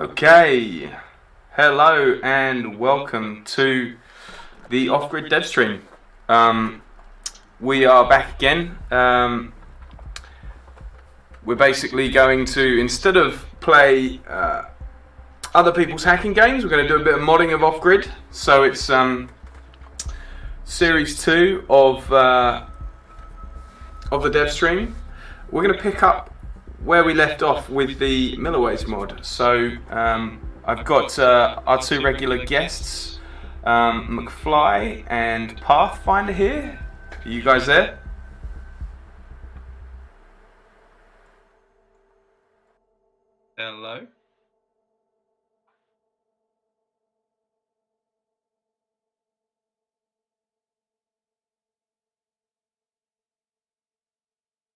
Okay, hello and welcome to the off-grid dev stream. We are back again. We're basically going to, instead of play other people's hacking games, we're going to do a bit of modding of off-grid. So it's series 2 of the dev stream. We're going to pick up where we left off with the Milliways mod. So I've got our two regular guests, McFly and Pathfinder here. Are you guys there? Hello.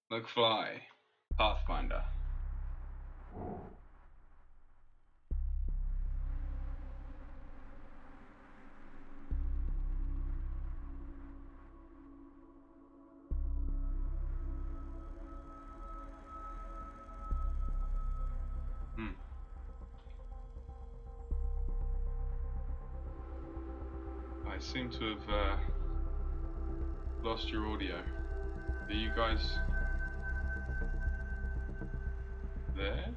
McFly, Pathfinder. I seem to have lost your audio. Are you guys there?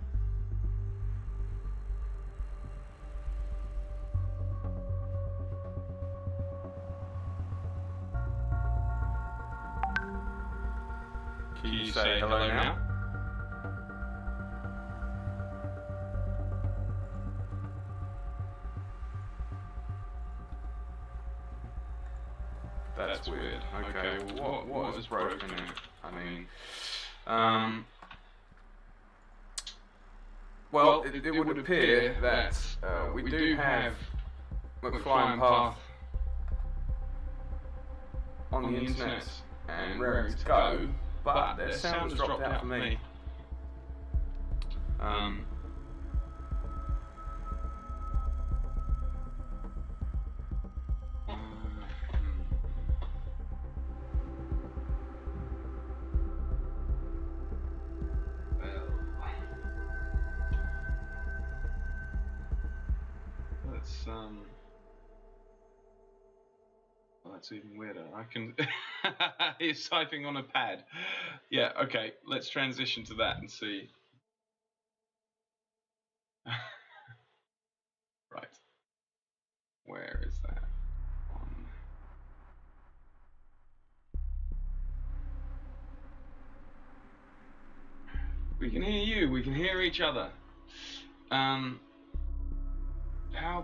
Can you say hello now? That's weird. Okay, well, what was broken? Well, it would appear that we do have McFly and Path on the internet and raring to go, but their sound has dropped out for me. That's even weirder. I can. He's typing on a pad. Yeah. Okay. Let's transition to that and see. Right. Where is that? We can hear you. We can hear each other. How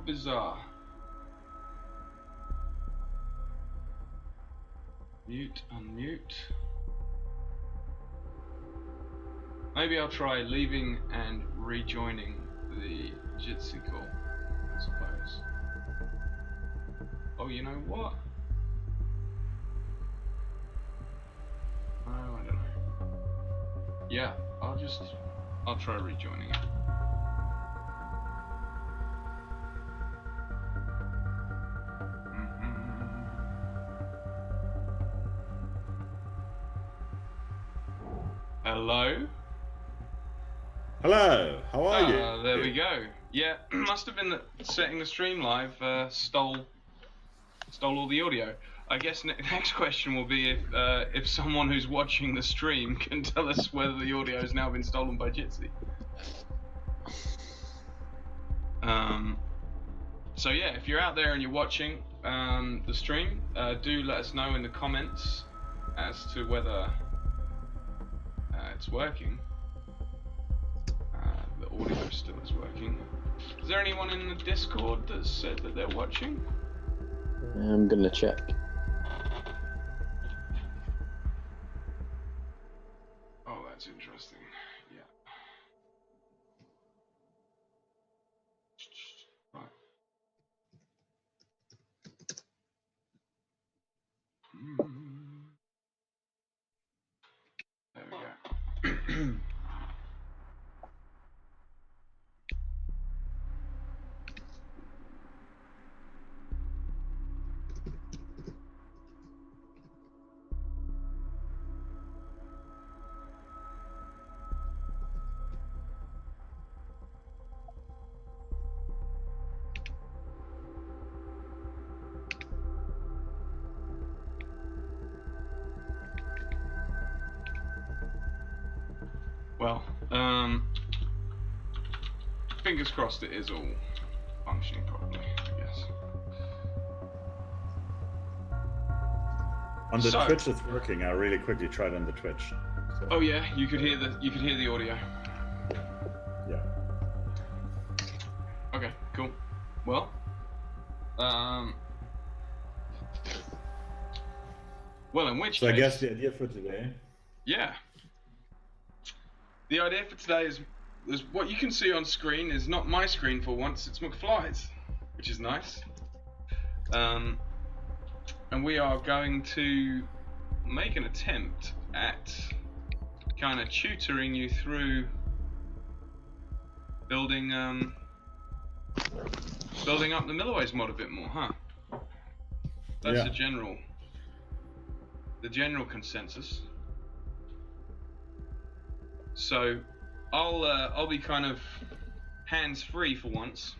bizarre. Mute, unmute. Maybe I'll try leaving and rejoining the Jitsi call, I suppose. Oh, you know what? Oh, I don't know. Yeah, I'll try rejoining it. Hello? Hello, how are you? There we go. Yeah, must have been that setting the stream live stole all the audio. I guess next question will be if someone who's watching the stream can tell us whether the audio has now been stolen by Jitsi. So yeah, if you're out there and you're watching the stream, do let us know in the comments as to whether it's working. The audio still is working. Is there anyone in the Discord that said that they're watching? I'm gonna check. Oh, that's interesting. Yeah. Right. There we go. Fingers crossed it is all functioning properly, I guess. On the Twitch, it's working. I really quickly tried on the Twitch. So. Oh yeah, you could hear the audio. Yeah. Okay, cool. Well, in which so case, I guess the idea for today. Yeah. The idea for today is what you can see on screen is not my screen for once, it's McFly's, which is nice. And we are going to make an attempt at kind of tutoring you through building up the Milliways mod a bit more, huh? That's the general consensus. So I'll be kind of hands-free for once.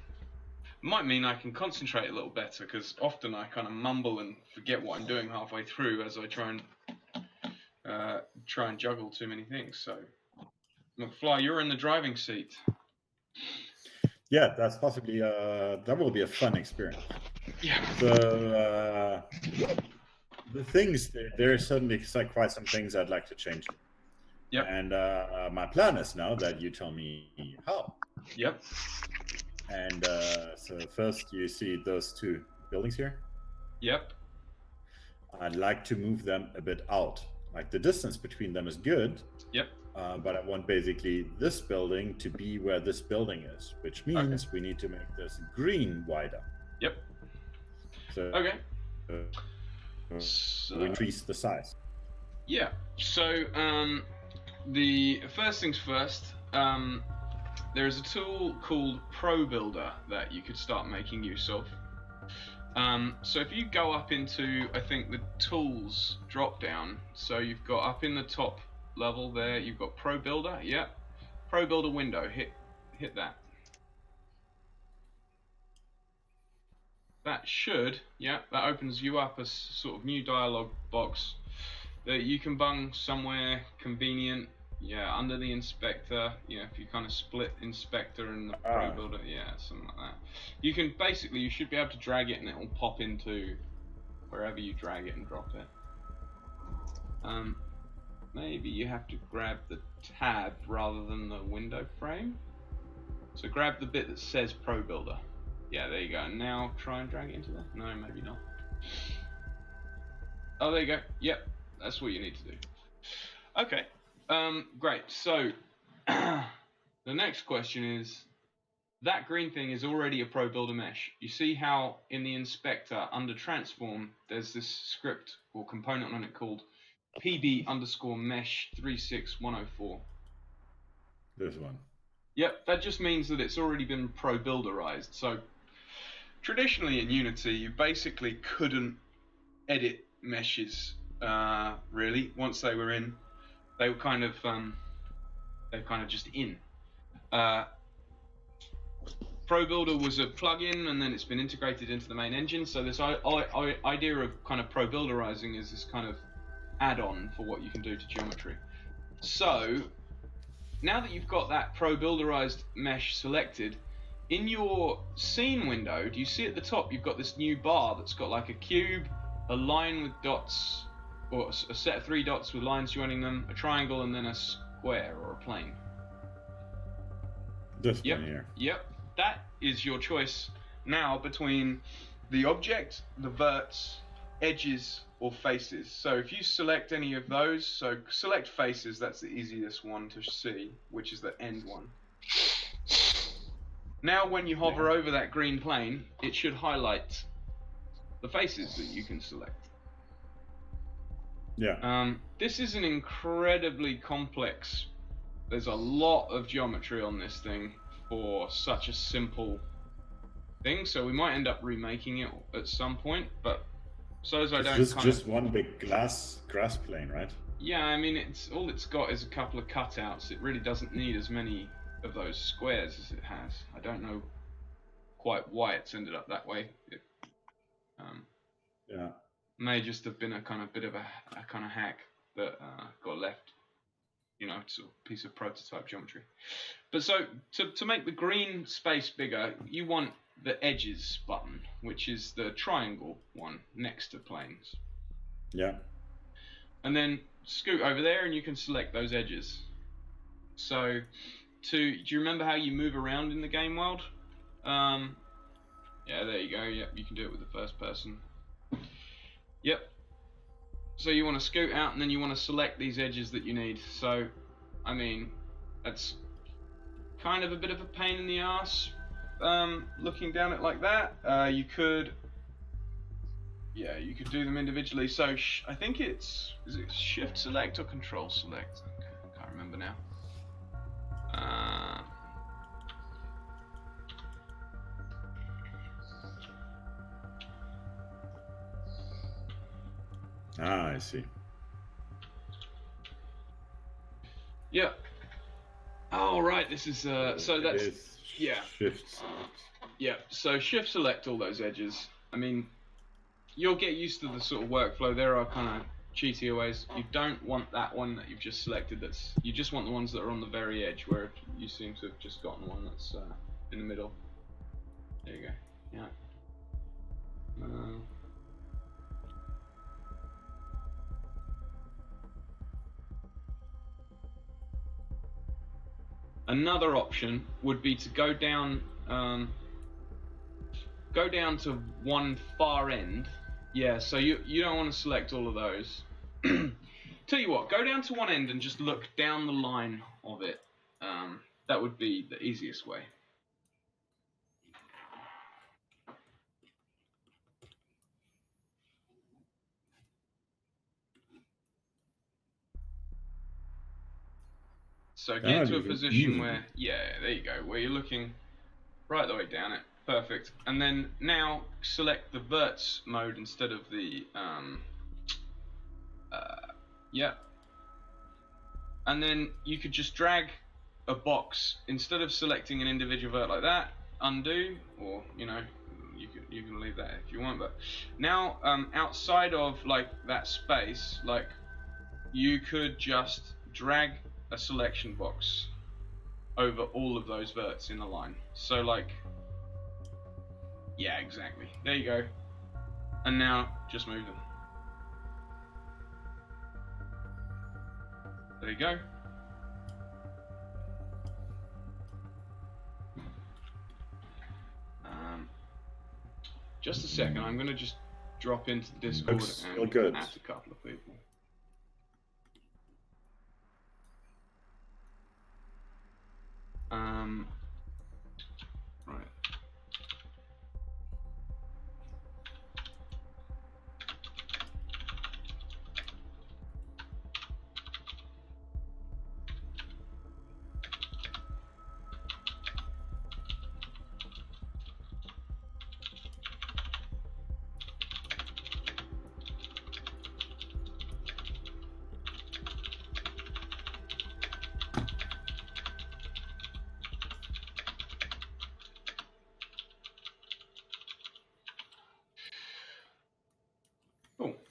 Might mean I can concentrate a little better, because often I kind of mumble and forget what I'm doing halfway through as I try and juggle too many things. So, McFly, you're in the driving seat. Yeah, that's possibly that will be a fun experience. Yeah. So the things there are certainly quite some things I'd like to change. Yep. And my plan is now that you tell me how. Yep. And so first you see those two buildings here. Yep. I'd like to move them a bit out. Like the distance between them is good. Yep. But I want basically this building to be where this building is, which means we need to make this green wider. Yep. So, okay. So we increase the size. Yeah. So the first things first. There's a tool called Pro Builder that you could start making use of. So if you go up into, I think, the tools drop down, so you've got up in the top level there, you've got Pro Builder. Yeah. Pro Builder window. Hit that. That should, yeah, that opens you up a sort of new dialog box that you can bung somewhere convenient. Yeah, under the inspector. Yeah, if you kind of split inspector and the Pro Builder, yeah, something like that. You can basically, you should be able to drag it and it will pop into wherever you drag it and drop it. Maybe you have to grab the tab rather than the window frame. So grab the bit that says Pro Builder. Yeah, there you go. And now try and drag it into there. No, maybe not. Oh, there you go. Yep, that's what you need to do. Okay. Great. So the next question is, that green thing is already a Pro Builder mesh. You see how in the inspector under transform there's this script or component on it called pb_mesh36104. This one. Yep, that just means that it's already been Pro Builderized. So traditionally in Unity you basically couldn't edit meshes really once they were in. They were kind of just in. Pro Builder was a plugin, and then it's been integrated into the main engine. So this idea of kind of Pro Builderizing is this kind of add-on for what you can do to geometry. So now that you've got that Pro Builderized mesh selected, in your scene window, do you see at the top you've got this new bar that's got like a cube, a line with dots, or a set of 3 dots with lines joining them, a triangle, and then a square or a plane. This one here. Yep. That is your choice now between the object, the verts, edges, or faces. So if you select any of those, so select faces, that's the easiest one to see, which is the end one. Now when you hover over that green plane, it should highlight the faces that you can select. Yeah. This is an incredibly complex. There's a lot of geometry on this thing for such a simple thing, so we might end up remaking it at some point. But so as I don't. It's just one big grass plane, right? Yeah, I mean all it's got is a couple of cutouts. It really doesn't need as many of those squares as it has. I don't know quite why it's ended up that way. Yeah. May just have been a kind of bit of a kind of hack that got left. you know, sort of piece of prototype geometry. But so to make the green space bigger, you want the edges button, which is the triangle one next to planes. Yeah. And then scoot over there and you can select those edges. So do you remember how you move around in the game world? Yeah, there you go. Yep, you can do it with the first person. Yep. So you want to scoot out and then you want to select these edges that you need. So, I mean, that's kind of a bit of a pain in the ass looking down it like that. You could do them individually. So I think is it shift select or control select? I can't remember now. I see. Yeah. Oh right, this is so that's yeah. Shift select. Yeah. So shift select all those edges. I mean, you'll get used to the sort of workflow. There are kind of cheatier ways. You don't want that one that you've just selected. You just want the ones that are on the very edge, where you seem to have just gotten one that's in the middle. There you go. Yeah. Another option would be to go down to one far end. Yeah, so you don't want to select all of those. Tell you what, go down to one end and just look down the line of it. That would be the easiest way. So get to a position where, yeah, there you go, where you're looking right the way down it. Perfect. And then now select the verts mode instead of the, yeah. And then you could just drag a box, instead of selecting an individual vert like that, undo, or, you know, you can leave that if you want, but now outside of like that space, like you could just drag a selection box over all of those verts in a line. So like, yeah, exactly. There you go. And now just move them. There you go. Just a second, I'm going to just drop into the Discord and ask a couple of people. Right.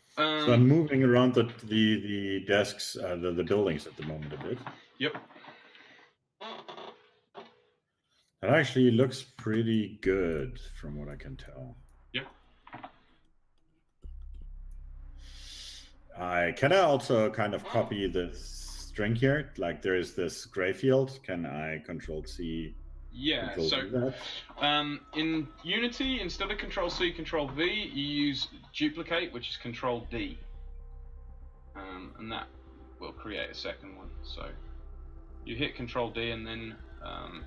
So I'm moving around the desks, the buildings at the moment a bit. Yep. It actually looks pretty good from what I can tell. Yep. Can I also kind of copy this string here? Like there is this gray field. Can I Control-C? Yeah, Control so in Unity, instead of Control-C, Control-V, you use duplicate, which is Control-D. And that will create a second one. So you hit Control-D and then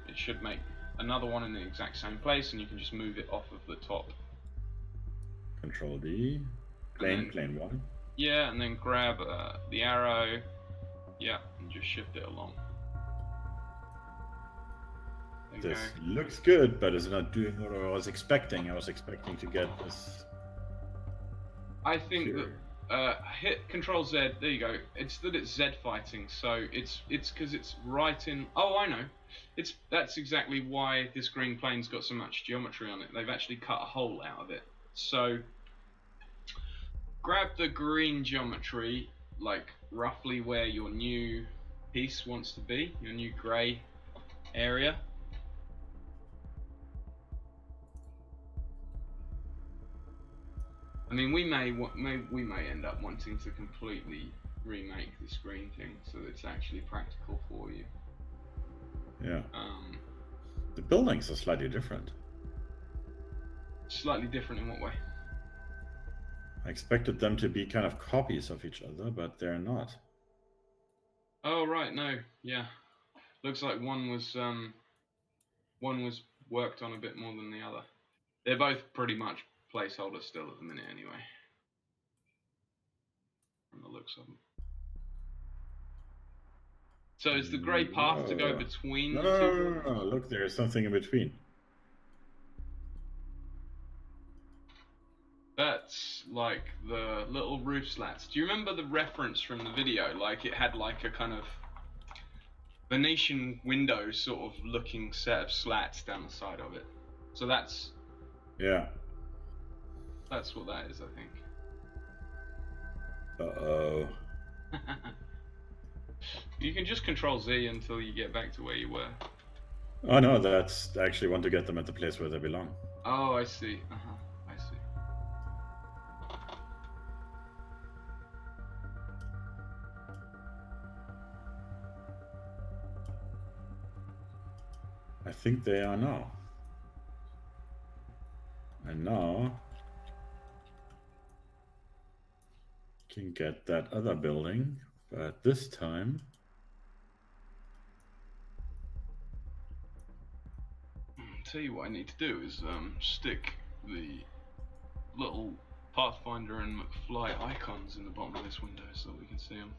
it should make another one in the exact same place, and you can just move it off of the top. Control-D, plane 1. Yeah, and then grab the arrow, yeah, and just shift it along. This looks good, but it's not doing what I was expecting. I was expecting to get this. I think that hit Control Z. There you go. It's Z fighting, so it's because it's right in. Oh, I know. That's exactly why this green plane's got so much geometry on it. They've actually cut a hole out of it. So grab the green geometry, like roughly where your new piece wants to be, your new grey area. I mean, we may end up wanting to completely remake the screen thing so that it's actually practical for you. Yeah. The buildings are slightly different. Slightly different in what way? I expected them to be kind of copies of each other, but they're not. Oh right, no, yeah. Looks like one was worked on a bit more than the other. They're both pretty much placeholders still at the minute, anyway. From the looks of them. So is the grey path to go between the two? No, look, there is something in between. That's like the little roof slats. Do you remember the reference from the video? Like it had like a kind of Venetian window sort of looking set of slats down the side of it. So that's... Yeah. That's what that is, I think. Uh-oh. You can just Control Z until you get back to where you were. Oh no, that's I actually want to get them at the place where they belong. Oh, I see. I see. I think they are now. And now can get that other building, but this time Tell you what I need to do is stick the little Pathfinder and McFly icons in the bottom of this window so that we can see them.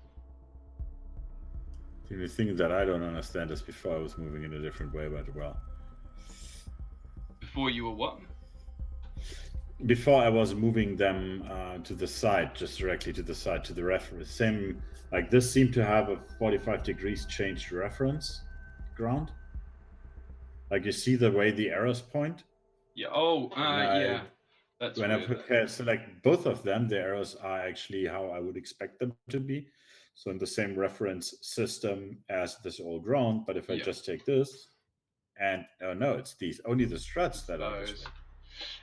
the only thing that I don't understand is before I was moving in a different way, but well. Before you were what? Before I was moving them to the side, just directly to the side, to the reference. Same, like this seemed to have a 45 degrees changed reference ground. Like you see the way the arrows point? Yeah, oh, yeah. That's when weird. I select both of them, the arrows are actually how I would expect them to be. So in the same reference system as this old ground, but if I just take this, and oh no, it's these only the struts that are this way.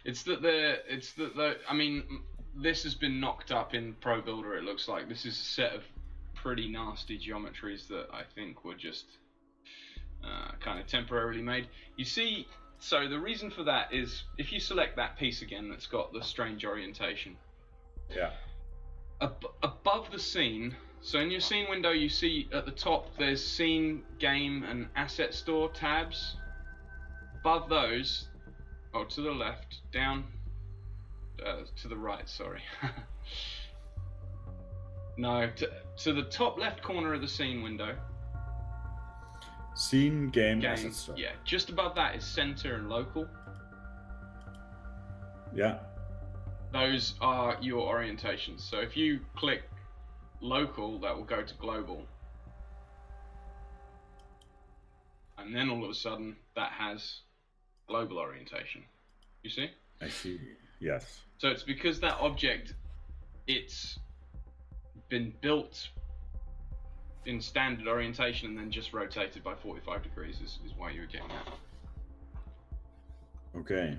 It's that I mean, this has been knocked up in Pro Builder. It looks like this is a set of pretty nasty geometries that I think were just kind of temporarily made. You see, so the reason for that is if you select that piece again that's got the strange orientation. Yeah. Above the scene, so in your scene window you see at the top there's scene, game and asset store tabs. Above those, oh, to the left, down, to the right, sorry. No, to the top left corner of the scene window. Scene, game, asset store. Yeah, just above that is center and local. Yeah. Those are your orientations. So if you click local, that will go to global. And then all of a sudden, that has global orientation. You see? I see, yes. So it's because that object, it's been built in standard orientation and then just rotated by 45 degrees is why you were getting that. Okay.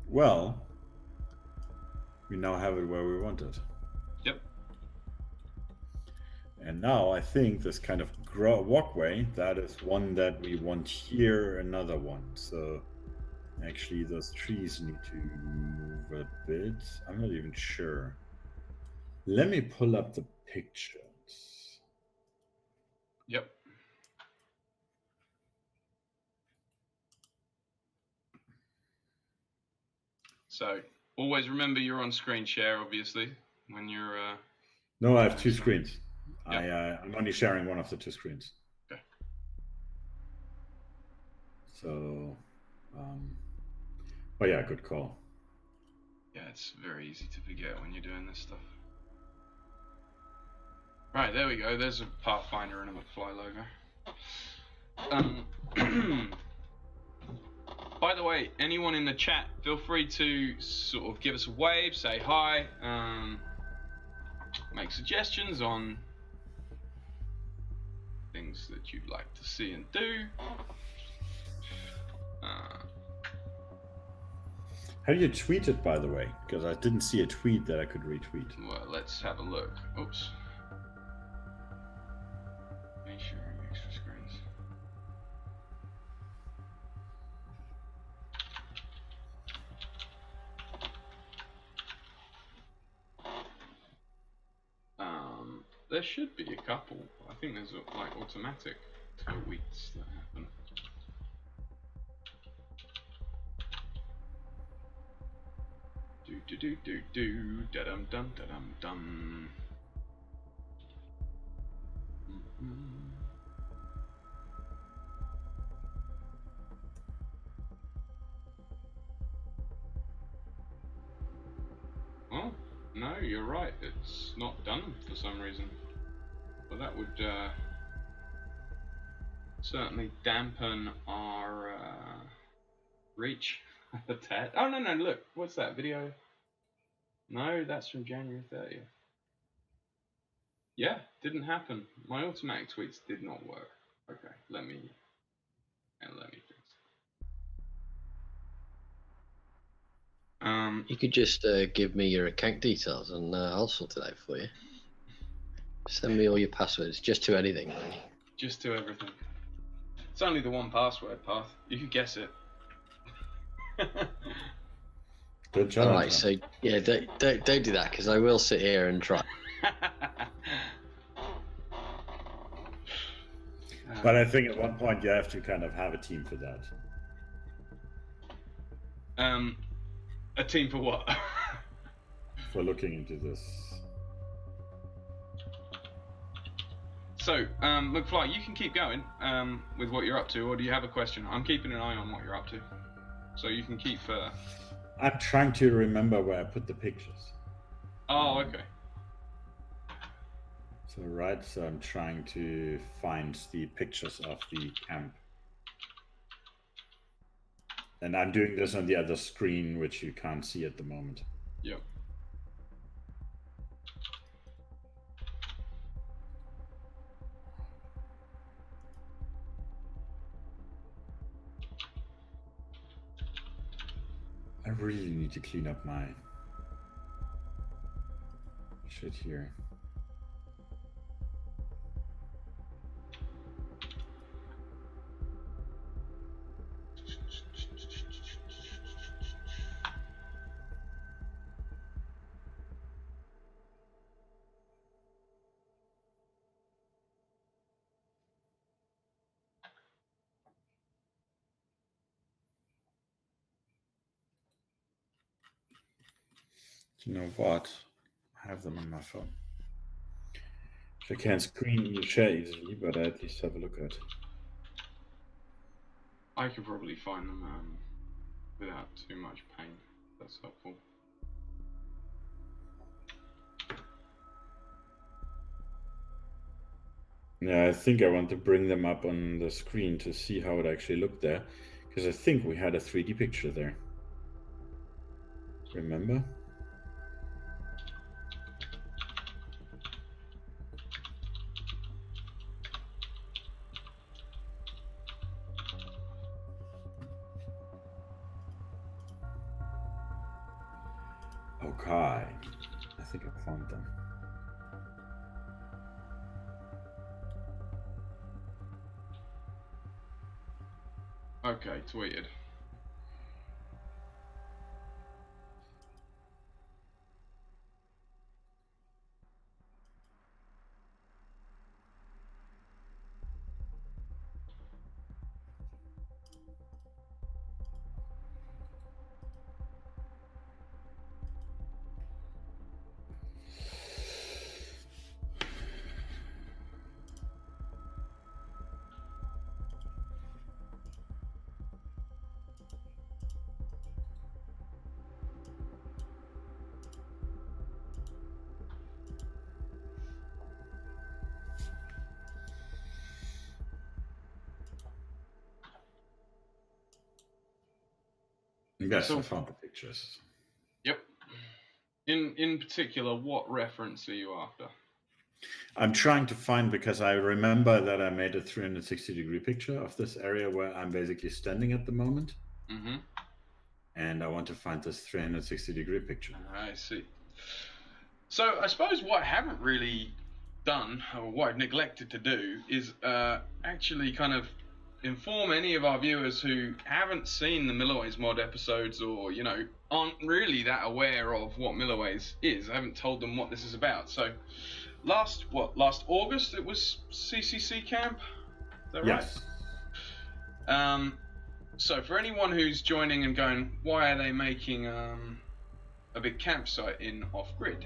Well, we now have it where we want it. Yep. And now I think this kind of walkway, that is one that we want here, another one. So actually those trees need to move a bit. I'm not even sure. Let me pull up the pictures. Yep. So always remember you're on screen share, obviously, when you're. No, I have two screens. Yep. I'm only sharing one of the two screens. Okay. So, oh yeah, good call. Yeah, it's very easy to forget when you're doing this stuff. Right, there we go. There's a Pathfinder and a McFly logo. By the way, anyone in the chat, feel free to sort of give us a wave, say hi, make suggestions on things things that you'd like to see and do. How do you tweet it, by the way? Because I didn't see a tweet that I could retweet. Well, let's have a look. Oops. Make sure extra screens. There should be a couple. I think there's like automatic tweets that happen. Do da dum dum da dum dum. Oh, no, you're right. It's not done for some reason. Well, that would certainly dampen our reach a tad. Oh, no, look. What's that video? No, that's from January 30th. Yeah, didn't happen. My automatic tweets did not work. Okay, let me fix it. You could just give me your account details and I'll sort it out for you. Send me all your passwords, just to anything. Just to everything. It's only the one password, Path. You could guess it. Good job. Alright, so yeah, don't do that, because I will sit here and try. But I think at one point you have to kind of have a team for that. A team for what? For looking into this. So, McFly, you can keep going with what you're up to, or do you have a question? I'm keeping an eye on what you're up to, so you can keep. I'm trying to remember where I put the pictures. Oh, okay. So I'm trying to find the pictures of the camp. And I'm doing this on the other screen, which you can't see at the moment. Yep. I really need to clean up my shit here. You know what? I have them on my phone. I can't screen share easily, but I at least have a look at. I could probably find them without too much pain. That's helpful. Yeah, I think I want to bring them up on the screen to see how it actually looked there, because I think we had a 3D picture there. Remember? Okay, I think I found them. Okay, tweeted. Yes, So- I found the pictures. Yep. In particular, what reference are you after? I'm trying to find, because I remember that I made a 360-degree picture of this area where I'm basically standing at the moment. Mm-hmm. And I want to find this 360-degree picture. I see. So I suppose what I haven't really done, or what I've neglected to do, is actually kind of inform any of our viewers who haven't seen the Milliways Mod episodes, or aren't really that aware of what Milliways is. I haven't told them what this is about. So last August it was CCC camp. Is that Yes. right? So for anyone who's joining and going, why are they making a big campsite in off-grid?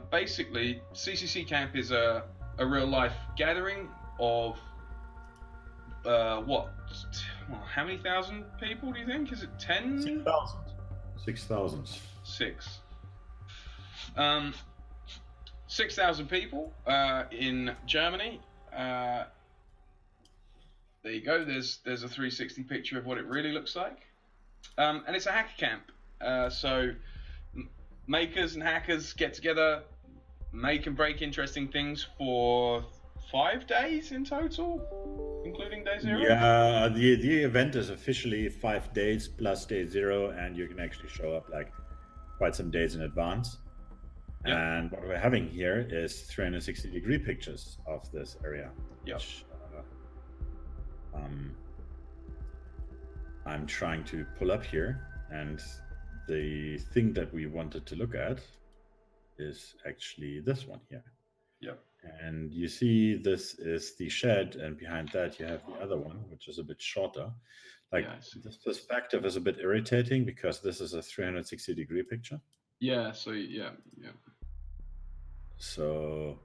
Basically, CCC camp is a real-life gathering of how many thousand people do you think? Is it 10? 6,000. 6,000. 6. 6,000 people in Germany. There you go. There's a 360 picture of what it really looks like, and it's a hacker camp. So makers and hackers get together, make and break interesting things for 5 days in total, including day 0. Yeah, the event is officially 5 days plus day 0, and you can actually show up like quite some days in advance. Yep. And what we're having here is 360-degree pictures of this area. Yep. Which, I'm trying to pull up here, and the thing that we wanted to look at is actually this one here. Yep. And you see this is the shed, and behind that you have the other one, which is a bit shorter. Like, Yeah, this perspective is a bit irritating because this is a 360-degree picture. Yeah, so yeah. So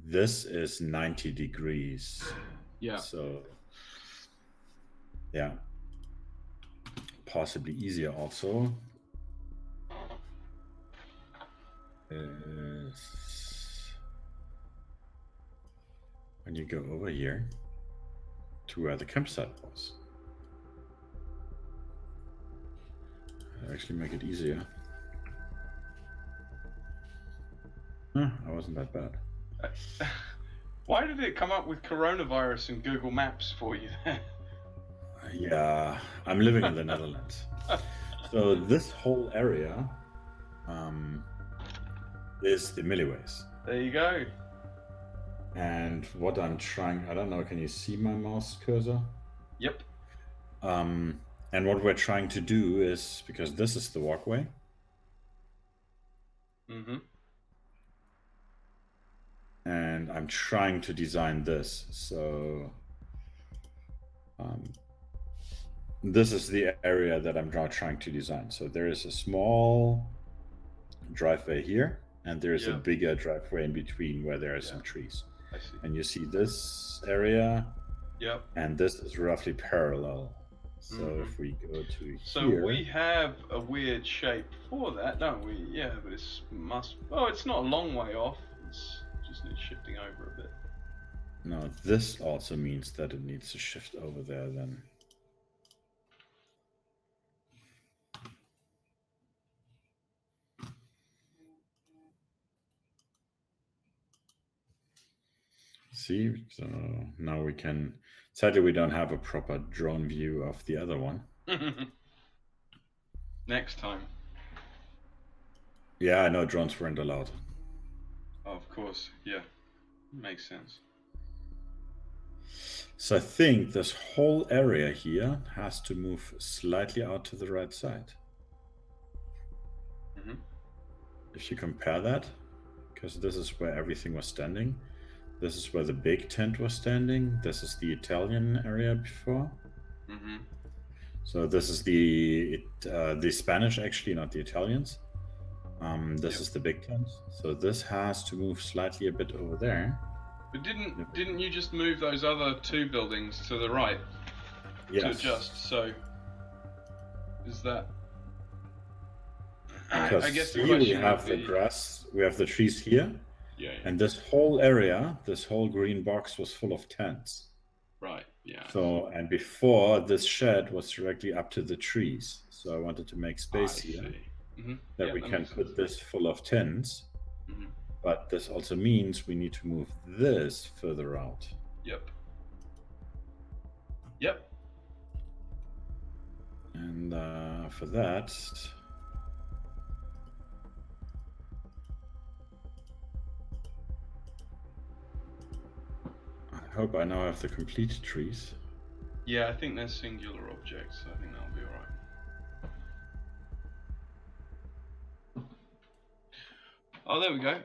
this is 90 degrees. Yeah. So yeah, possibly easier also is when you go over here to where the campsite was. I'll actually make it easier. Huh, I wasn't that bad. Why did it come up with coronavirus in Google Maps for you there? Yeah, I'm living in the Netherlands. So this whole area is the Milliways. There you go. And what I'm trying, I don't know, can you see my mouse cursor? Yep. And what we're trying to do is, because this is the walkway. Mm-hmm. And I'm trying to design this. So this is the area that I'm now trying to design. So there is a small driveway here, and there is a bigger driveway in between where there are some trees. I see. And you see this area, Yep. and this is roughly parallel. So if we go to So here, we have a weird shape for that, don't we? Yeah, but it's not a long way off. It's just needs shifting over a bit. no, this also means that it needs to shift over there then. See, so now we can, sadly we don't have a proper drone view of the other one. Next time. Yeah, I know drones weren't allowed. Oh, of course, yeah. Makes sense. So I think this whole area here has to move slightly out to the right side. Mm-hmm. If you compare that, because this is where everything was standing. This is where the big tent was standing. This is the Italian area before. Mm-hmm. So this is the Spanish, actually, not the Italians. This is the big tent. So this has to move slightly a bit over there. But didn't you just move those other 2 buildings to the right to adjust? So is that? I guess the question we have would the be, grass, we have the trees here, yeah. and this whole area, this whole green box was full of tents. Right. Yeah. So, and before, this shed was directly up to the trees. So I wanted to make space here Mm-hmm. that we can put this full of tents. Mm-hmm. But this also means we need to move this further out. Yep. Yep. And for that, I hope I now have the complete trees. Yeah, I think they're singular objects, so I think that'll be alright. Oh, there we go.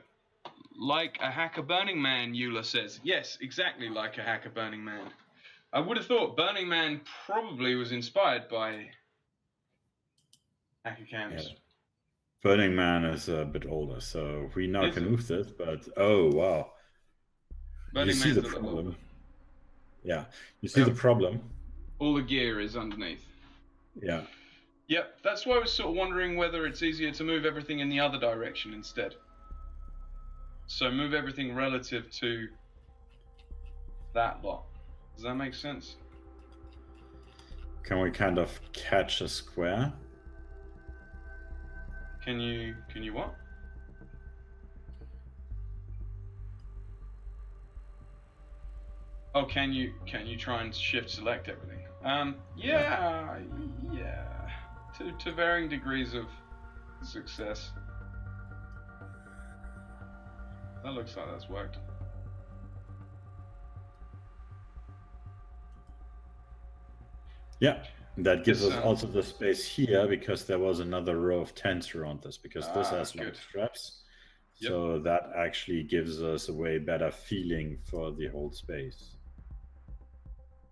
Like a hacker Burning Man, Eula says. Yes, exactly like a hacker Burning Man. I would have thought Burning Man probably was inspired by hacker cams. Yeah. Burning Man is a bit older, so we now Is can it? move this, but oh wow. Burning You see Man's the a little problem. older. Yeah, you see Yep. the problem. All the gear is underneath. Yeah. Yep, that's why I was sort of wondering whether it's easier to move everything in the other direction instead. So move everything relative to that lot. Does that make sense? Can we kind of catch a square? Can you what? Oh, can you try and shift select everything? Yeah. To varying degrees of success. That looks like that's worked. Yeah, that gives This, us also the space here because there was another row of tents around this because this has long good. straps. Yep. So that actually gives us a way better feeling for the whole space.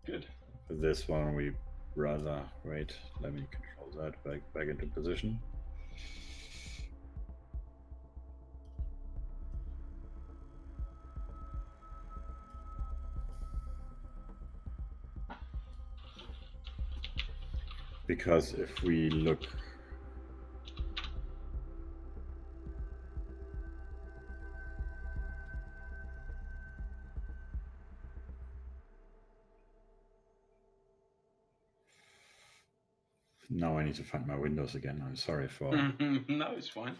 Good. For this one, we rather wait. Let me control that back into position. Because if we look now, I need to find my windows again. I'm sorry for No, it's fine.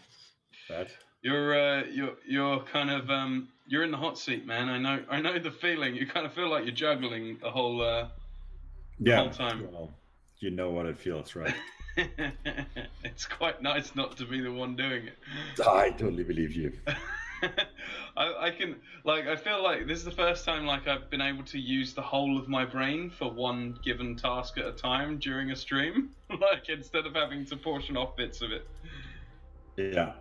that. You're kind of you're in the hot seat, man. I know the feeling. You kind of feel like you're juggling the whole whole time. Well, you know what it feels, right? It's quite nice not to be the one doing it. I totally believe you. I can, like, I feel like this is the first time like I've been able to use the whole of my brain for one given task at a time during a stream, like instead of having to portion off bits of it. Yeah.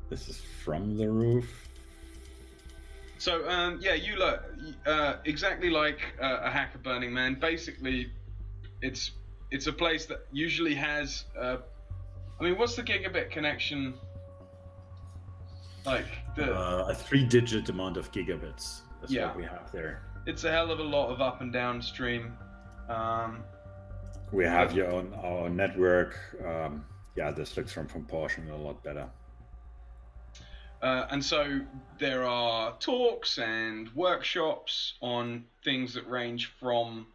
This is from the roof. So yeah, you look exactly like a hacker Burning Man. Basically, it's a place that usually has. I mean, what's the gigabit connection? Like A 3-digit amount of gigabits. That's Yeah. what we have there. it's a hell of a lot of up and down stream. We have here on our network. Yeah, this looks from proportion a lot better. And so there are talks and workshops on things that range from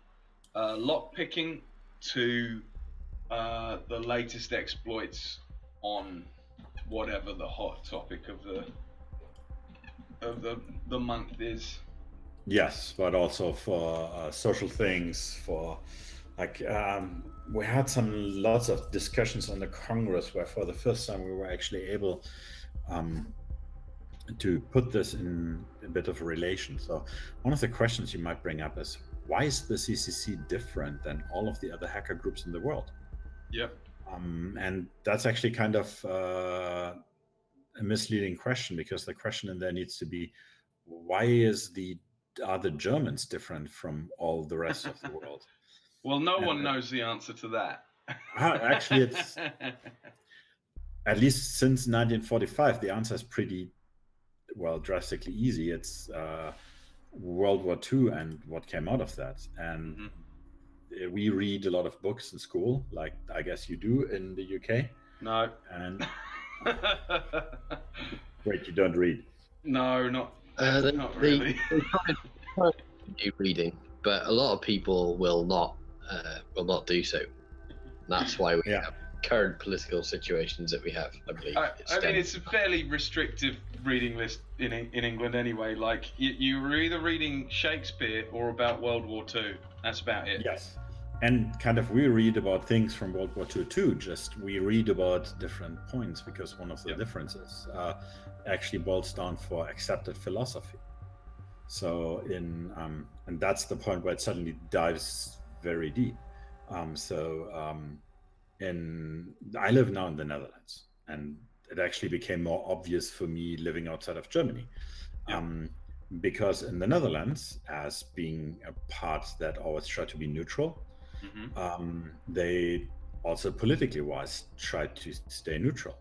lockpicking to the latest exploits on whatever the hot topic of the month is. Yes, but also for social things, for like we had lots of discussions on the Congress where for the first time we were actually able to put this in a bit of a relation. So one of the questions you might bring up is, why is the CCC different than all of the other hacker groups in the world? Yep. And that's actually kind of a misleading question, because the question in there needs to be, why are the Germans different from all the rest of the world? Well, no one knows the answer to that. Actually, it's at least since 1945, the answer is pretty, well, drastically easy. It's World War II and what came out of that. And we read a lot of books in school, like I guess you do in the UK. No. And wait, you don't read? No, not They really. try to do reading, but a lot of people will not do so. That's why we have current political situations that we have, I believe. I mean, it's a fairly restrictive reading list in England anyway. Like, you were either reading Shakespeare or about World War II. That's about it. Yes. And kind of we read about things from World War II too, just we read about different points because one of the differences actually boils down for accepted philosophy. So and that's the point where it suddenly dives very deep. I live now in the Netherlands, and it actually became more obvious for me living outside of Germany. Because in the Netherlands, as being a part that always tried to be neutral, they also politically wise tried to stay neutral.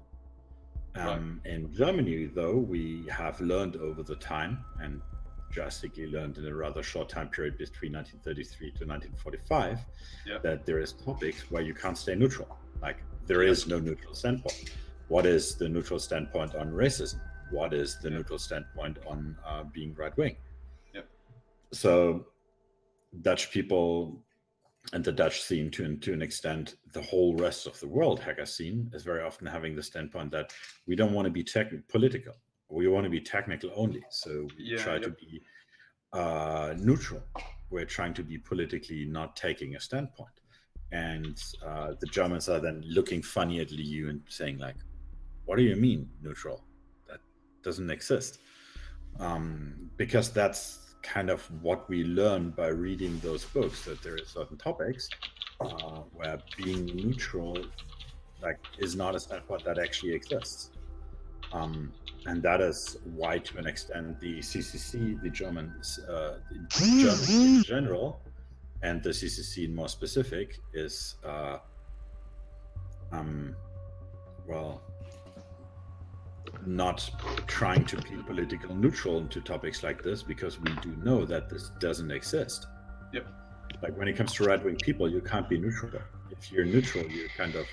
In Germany, though, we have learned over the time, and drastically learned in a rather short time period between 1933 to 1945, that there is topics where you can't stay neutral. Like, there is no neutral standpoint. What is the neutral standpoint on racism? What is the neutral standpoint on being right-wing? So Dutch people and the Dutch scene, to an extent, the whole rest of the world hacker scene is very often having the standpoint that we don't want to be political. We want to be technical only. So we try to be neutral. We're trying to be politically not taking a standpoint. And the Germans are then looking funny at you and saying, like, what do you mean neutral? That doesn't exist. Because that's kind of what we learn by reading those books, that there are certain topics where being neutral is not a standpoint that actually exists. And that is why, to an extent, the CCC, the Germans in general, and the CCC in more specific, is not trying to be political neutral into topics like this, because we do know that this doesn't exist. Like, when it comes to right-wing people, you can't be neutral. If you're neutral, you're kind of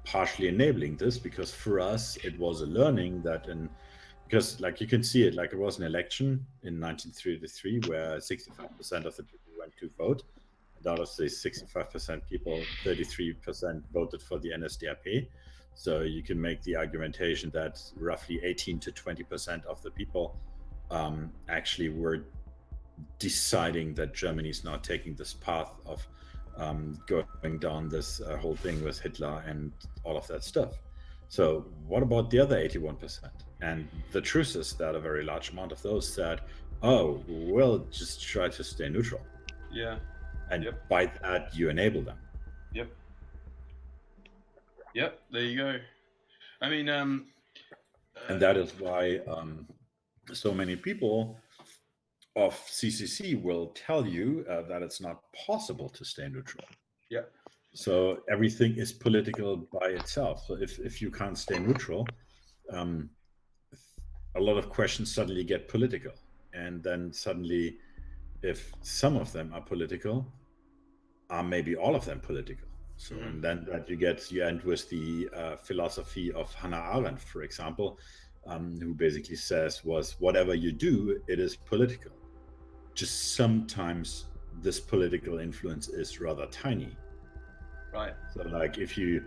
partially enabling this, because for us it was a learning that because like you can see it, like it was an election in 1933 where 65% of the people went to vote, and out of the 65% people, 33% voted for the NSDAP. So you can make the argumentation that roughly 18 to 20% of the people actually were deciding that Germany is not taking this path of going down this whole thing with Hitler and all of that stuff. So what about the other 81%? And the truth is that a very large amount of those said, oh, we'll just try to stay neutral. And by that, you enable them. There you go. I mean, and that is why so many people of CCC will tell you that it's not possible to stay neutral. So everything is political by itself. So if you can't stay neutral, a lot of questions suddenly get political. And then suddenly, if some of them are political, are maybe all of them political. So and then that you end with the philosophy of Hannah Arendt, for example, who basically says whatever you do, it is political. Just sometimes this political influence is rather tiny. So like if you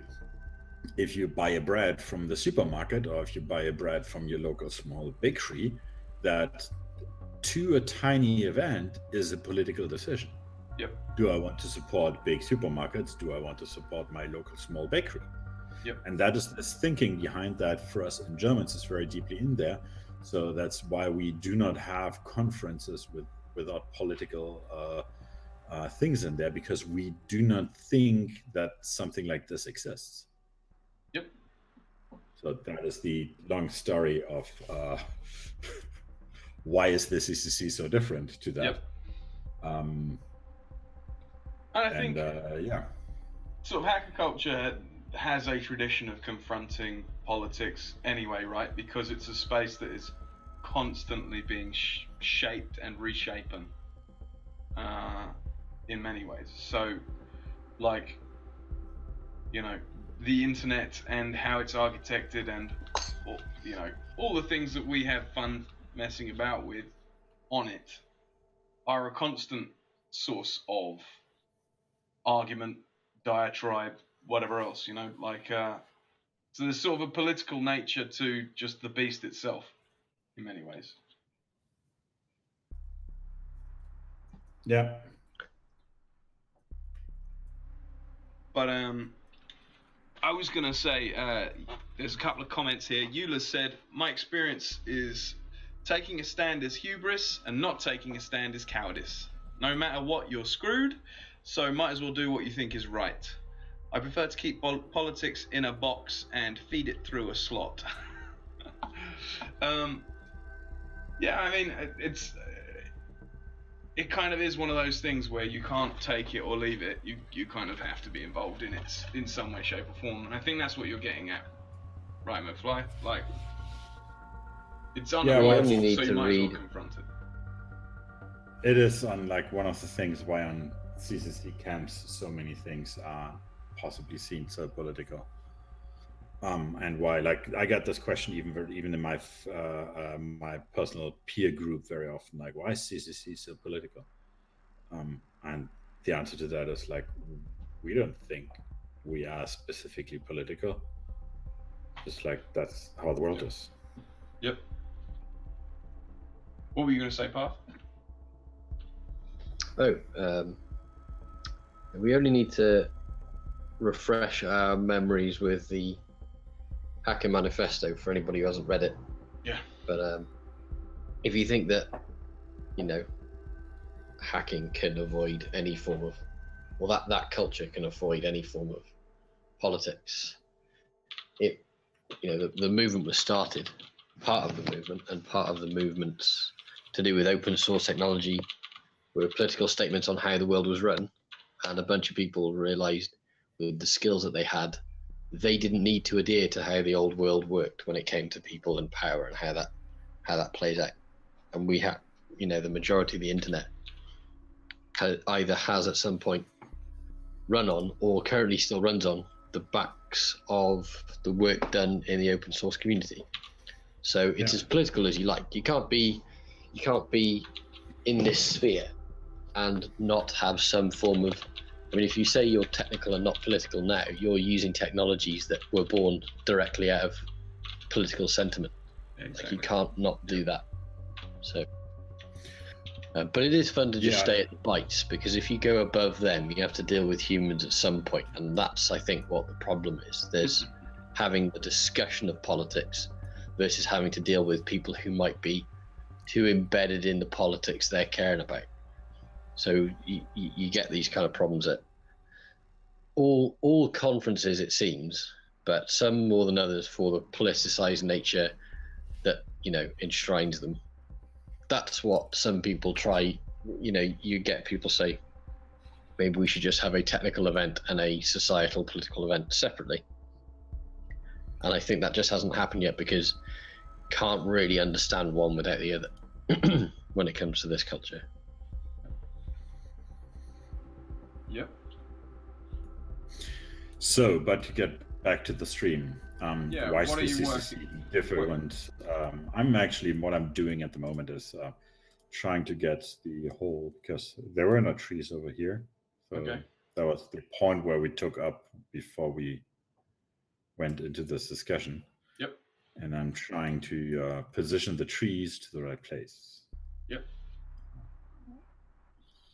buy a bread from the supermarket, or if you buy a bread from your local small bakery, that to a tiny event is a political decision. Do I want to support big supermarkets? Do I want to support my local small bakery? And that is this thinking behind that for us in Germans is very deeply in there. So that's why we do not have conferences without political things in there, because we do not think that something like this exists. So that is the long story of why is the CCC so different to that. And I think sort of hacker culture has a tradition of confronting politics anyway, right? Because it's a space that is constantly being shaped and reshapen in many ways. So, like, you know, the internet and how it's architected, and you know, all the things that we have fun messing about with on it are a constant source of argument, diatribe, whatever else, you know, like so there's sort of a political nature to just the beast itself in many ways. Yeah. But I was gonna say there's a couple of comments here. Eula said, my experience is taking a stand is hubris and not taking a stand is cowardice. No matter what, you're screwed, so might as well do what you think is right. I prefer to keep politics in a box and feed it through a slot. Yeah, I mean, it kind of is one of those things where you can't take it or leave it. You kind of have to be involved in it in some way, shape, or form. And I think that's what you're getting at, right, McFly? Like, it's unavoidable, we need so you to might as read. well confront it. It is on like one of the things why on CCC camps so many things are possibly seen so political. And why, like, I get this question even in my my personal peer group very often, like, why is CCC so political? And the answer to that is like, we don't think we are specifically political. Just like that's how the world is. Yep. What were you going to say, Path? We only need to refresh our memories with the Hacker Manifesto for anybody who hasn't read it. Yeah. But if you think that, you know, hacking can avoid any form of, well, that culture can avoid any form of politics, it, you know, the movement was started, part of the movement, and part of the movement's to do with open source technology were political statements on how the world was run, and a bunch of people realized with the skills that they had, they didn't need to adhere to how the old world worked when it came to people and power and how that plays out. And we have, you know, the majority of the internet either has at some point run on or currently still runs on the backs of the work done in the open source community. So it's as political as you like. You can't be in this sphere and not have some form of, I mean, if you say you're technical and not political now, you're using technologies that were born directly out of political sentiment. Exactly. Like, you can't not do that. So, but it is fun to just stay at the bytes, because if you go above them, you have to deal with humans at some point, and that's, I think, what the problem is. There's having the discussion of politics versus having to deal with people who might be too embedded in the politics they're caring about. So you get these kind of problems at all conferences, it seems, but some more than others for the politicized nature that, you know, enshrines them. That's what some people try, you know, you get people say, maybe we should just have a technical event and a societal political event separately. And I think that just hasn't happened yet, because can't really understand one without the other when it comes to this culture. Yep. So, but to get back to the stream, why what are is you this working? different? I'm actually, what I'm doing at the moment is trying to get the whole, because there were no trees over here. So Okay. that was the point where we took up before we went into this discussion. Yep. And I'm trying to position the trees to the right place. Yep.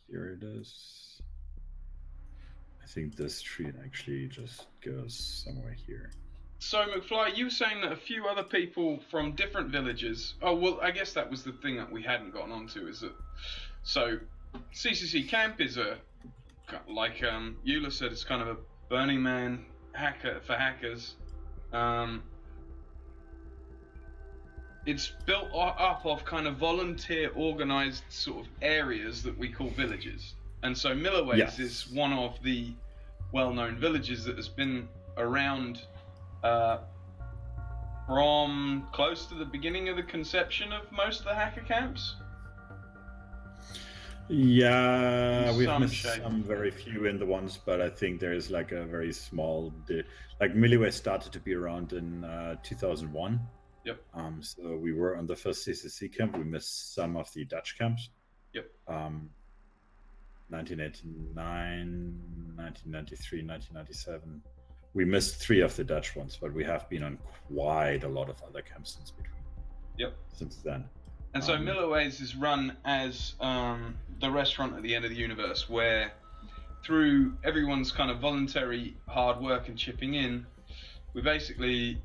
Here it is. I think this tree actually just goes somewhere here. So, McFly, you were saying that a few other people from different villages. Oh, well, I guess that was the thing that we hadn't gotten onto, is that. So, CCC Camp is a, like Eula said, it's kind of a Burning Man hacker for hackers. It's built up of kind of volunteer organized sort of areas that we call villages. And so Milliways is one of the well-known villages that has been around from close to the beginning of the conception of most of the hacker camps. Yeah, we've Some missed shape. some very few in the ones, but I think there is like a very small, like Milliways started to be around in 2001. Yep. So we were on the first CCC camp. We missed some of the Dutch camps. Yep. 1989, 1993, 1997. we missed 3 of the Dutch ones, but we have been on quite a lot of other camps since then. And so Milliways is run as the restaurant at the end of the universe, where through everyone's kind of voluntary hard work and chipping in, we basically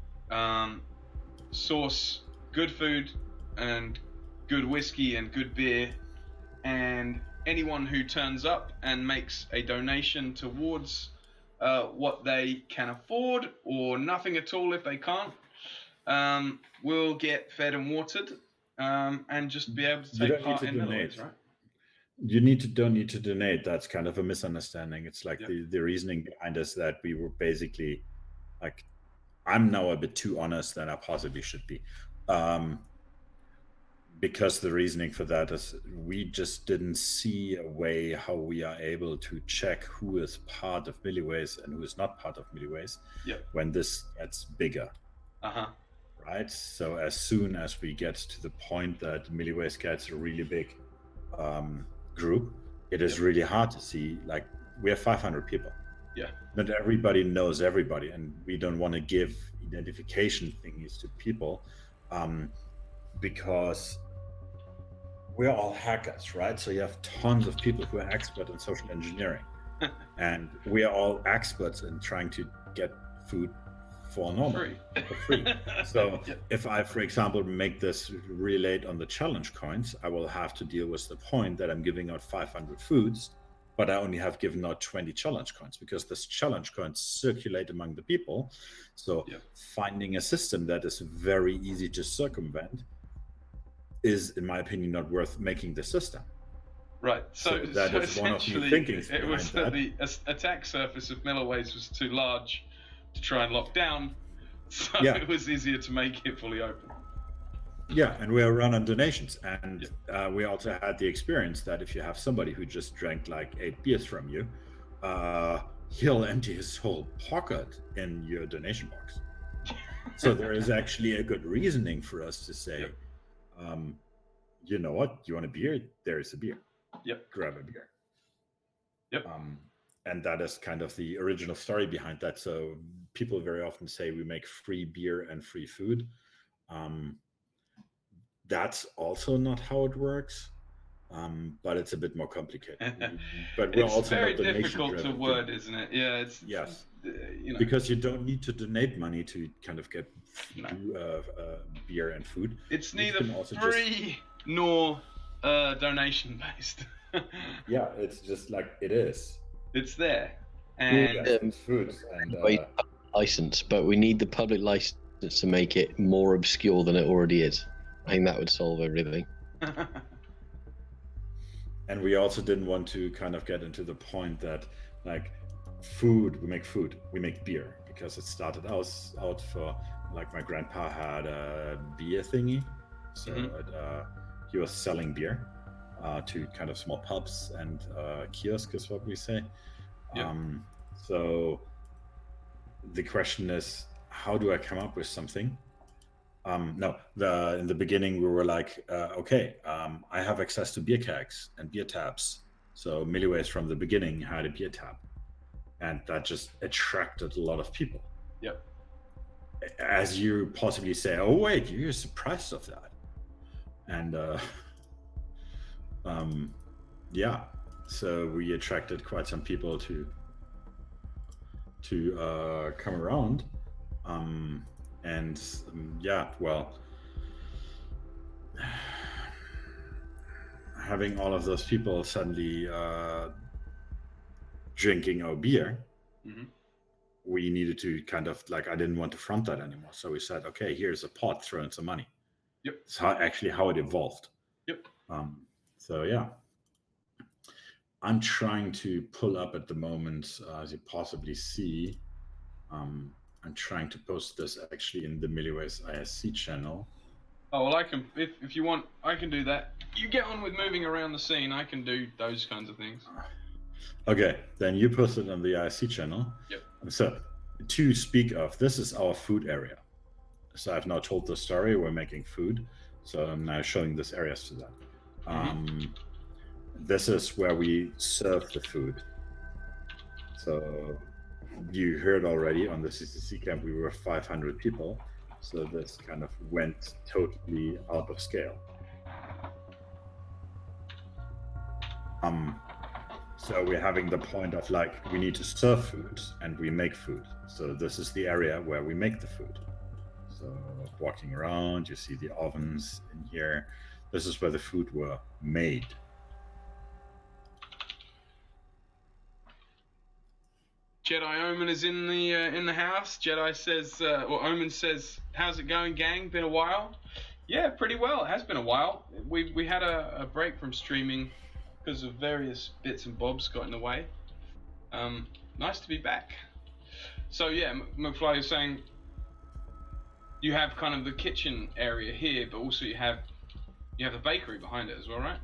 source good food and good whiskey and good beer, and anyone who turns up and makes a donation towards what they can afford, or nothing at all if they can't, will get fed and watered, and just be able to take part in Milliways, right? You don't need to donate. That's kind of a misunderstanding. It's like the reasoning behind is that we were basically like, I'm now a bit too honest than I possibly should be. Because the reasoning for that is we just didn't see a way how we are able to check who is part of Milliways and who is not part of Milliways when this gets bigger. Right? So as soon as we get to the point that Milliways gets a really big group, it is really hard to see, like, we have 500 people. Not everybody knows everybody, and we don't want to give identification thingies to people because we're all hackers, right? So you have tons of people who are expert in social engineering, and we are all experts in trying to get food for free. So if I, for example, make this relate on the challenge coins, I will have to deal with the point that I'm giving out 500 foods, but I only have given out 20 challenge coins, because this challenge coins circulate among the people. So finding a system that is very easy to circumvent is, in my opinion, not worth making the system. Right. So that is one of the thinkings it was that the attack surface of Milliways was too large to try and lock down, so it was easier to make it fully open. Yeah, and we are run on donations, and we also had the experience that if you have somebody who just drank like 8 beers from you, he'll empty his whole pocket in your donation box. So there is actually a good reasoning for us to say, you know what, you want a beer? There is a beer. Grab a beer. And that is kind of the original story behind that. So people very often say we make free beer and free food. That's also not how it works, but it's a bit more complicated. But we're it's very difficult to word, isn't it? Yeah, it's you know, because you don't need to donate money to kind of get beer and food. It's neither free nor donation based. It's just like it is. It's there, and food and license, but we need the public license to make it more obscure than it already is. I think that would solve everything. And we also didn't want to kind of get into the point that, like, we make beer, because it started out for, like, my grandpa had a beer thingy, so he was selling beer to kind of small pubs and kiosks, is what we say. So the question is, how do I come up with something? In the beginning we were like, I have access to beer kegs and beer taps. So Milliways from the beginning had a beer tap, and that just attracted a lot of people. As you possibly say, oh wait, you're surprised of that. And so we attracted quite some people to come around. Having all of those people suddenly drinking our beer, we needed to kind of, like, I didn't want to front that anymore. So we said, okay, here's a pot, throw in some money. It's how it evolved. I'm trying to pull up at the moment, as you possibly see. I'm trying to post this actually in the Milliways ISC channel. Oh, well, I can, if you want, I can do that. You get on with moving around the scene, I can do those kinds of things. Okay, then you post it on the ISC channel. So, to speak of, this is our food area. So I've now told the story, we're making food. So I'm now showing this areas to that. This is where we serve the food. So you heard already on the CCC camp, we were 500 people. So this kind of went totally out of scale. So we're having the point of like, we need to serve food and we make food. So this is the area where we make the food. So walking around, you see the ovens in here. This is where the food were made. Jedi Omen is in the house. Jedi says, or Omen says, "How's it going, gang? Been a while." Yeah, pretty well. It has been a while. We had a break from streaming because of various bits and bobs got in the way. Nice to be back. So yeah, McFly is saying you have kind of the kitchen area here, but also you have the bakery behind it as well, right?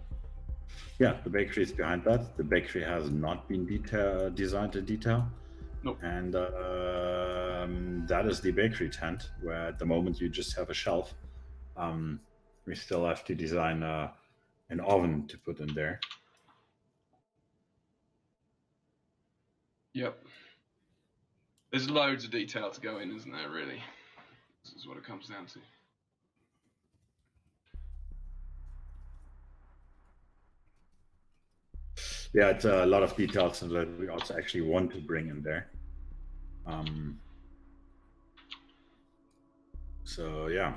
Yeah, the bakery is behind that. The bakery has not been designed in detail. Nope. And that is the bakery tent, where at the moment you just have a shelf. We still have to design an oven to put in there. Yep. There's loads of detail to go in, isn't there, really? This is what it comes down to. Yeah, it's a lot of details that we also actually want to bring in there. So yeah.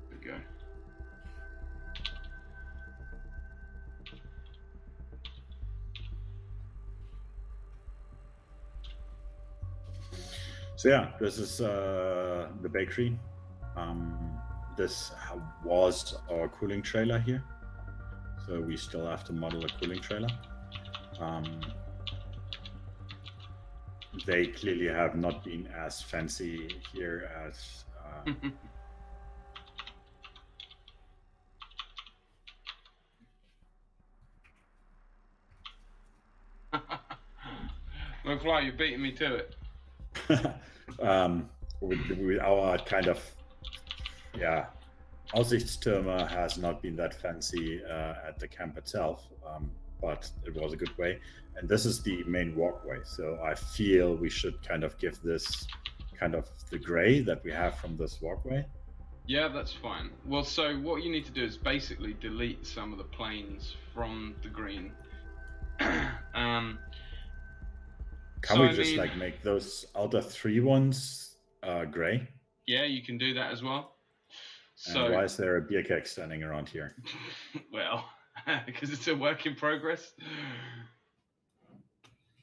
There we go. So yeah, this is the bakery. This was our cooling trailer here. So we still have to model a cooling trailer. They clearly have not been as fancy here as McFly, you're beating me to it. with our kind of, yeah, Aussichtstürme has not been that fancy at the camp itself, but it was a good way. And this is the main walkway, so I feel we should kind of give this kind of the gray that we have from this walkway. Yeah, that's fine. Well, so what you need to do is basically delete some of the planes from the green. Can we just like make those outer 3 ones gray? Yeah, you can do that as well. So and why is there a beer keg standing around here? Well, because it's a work in progress.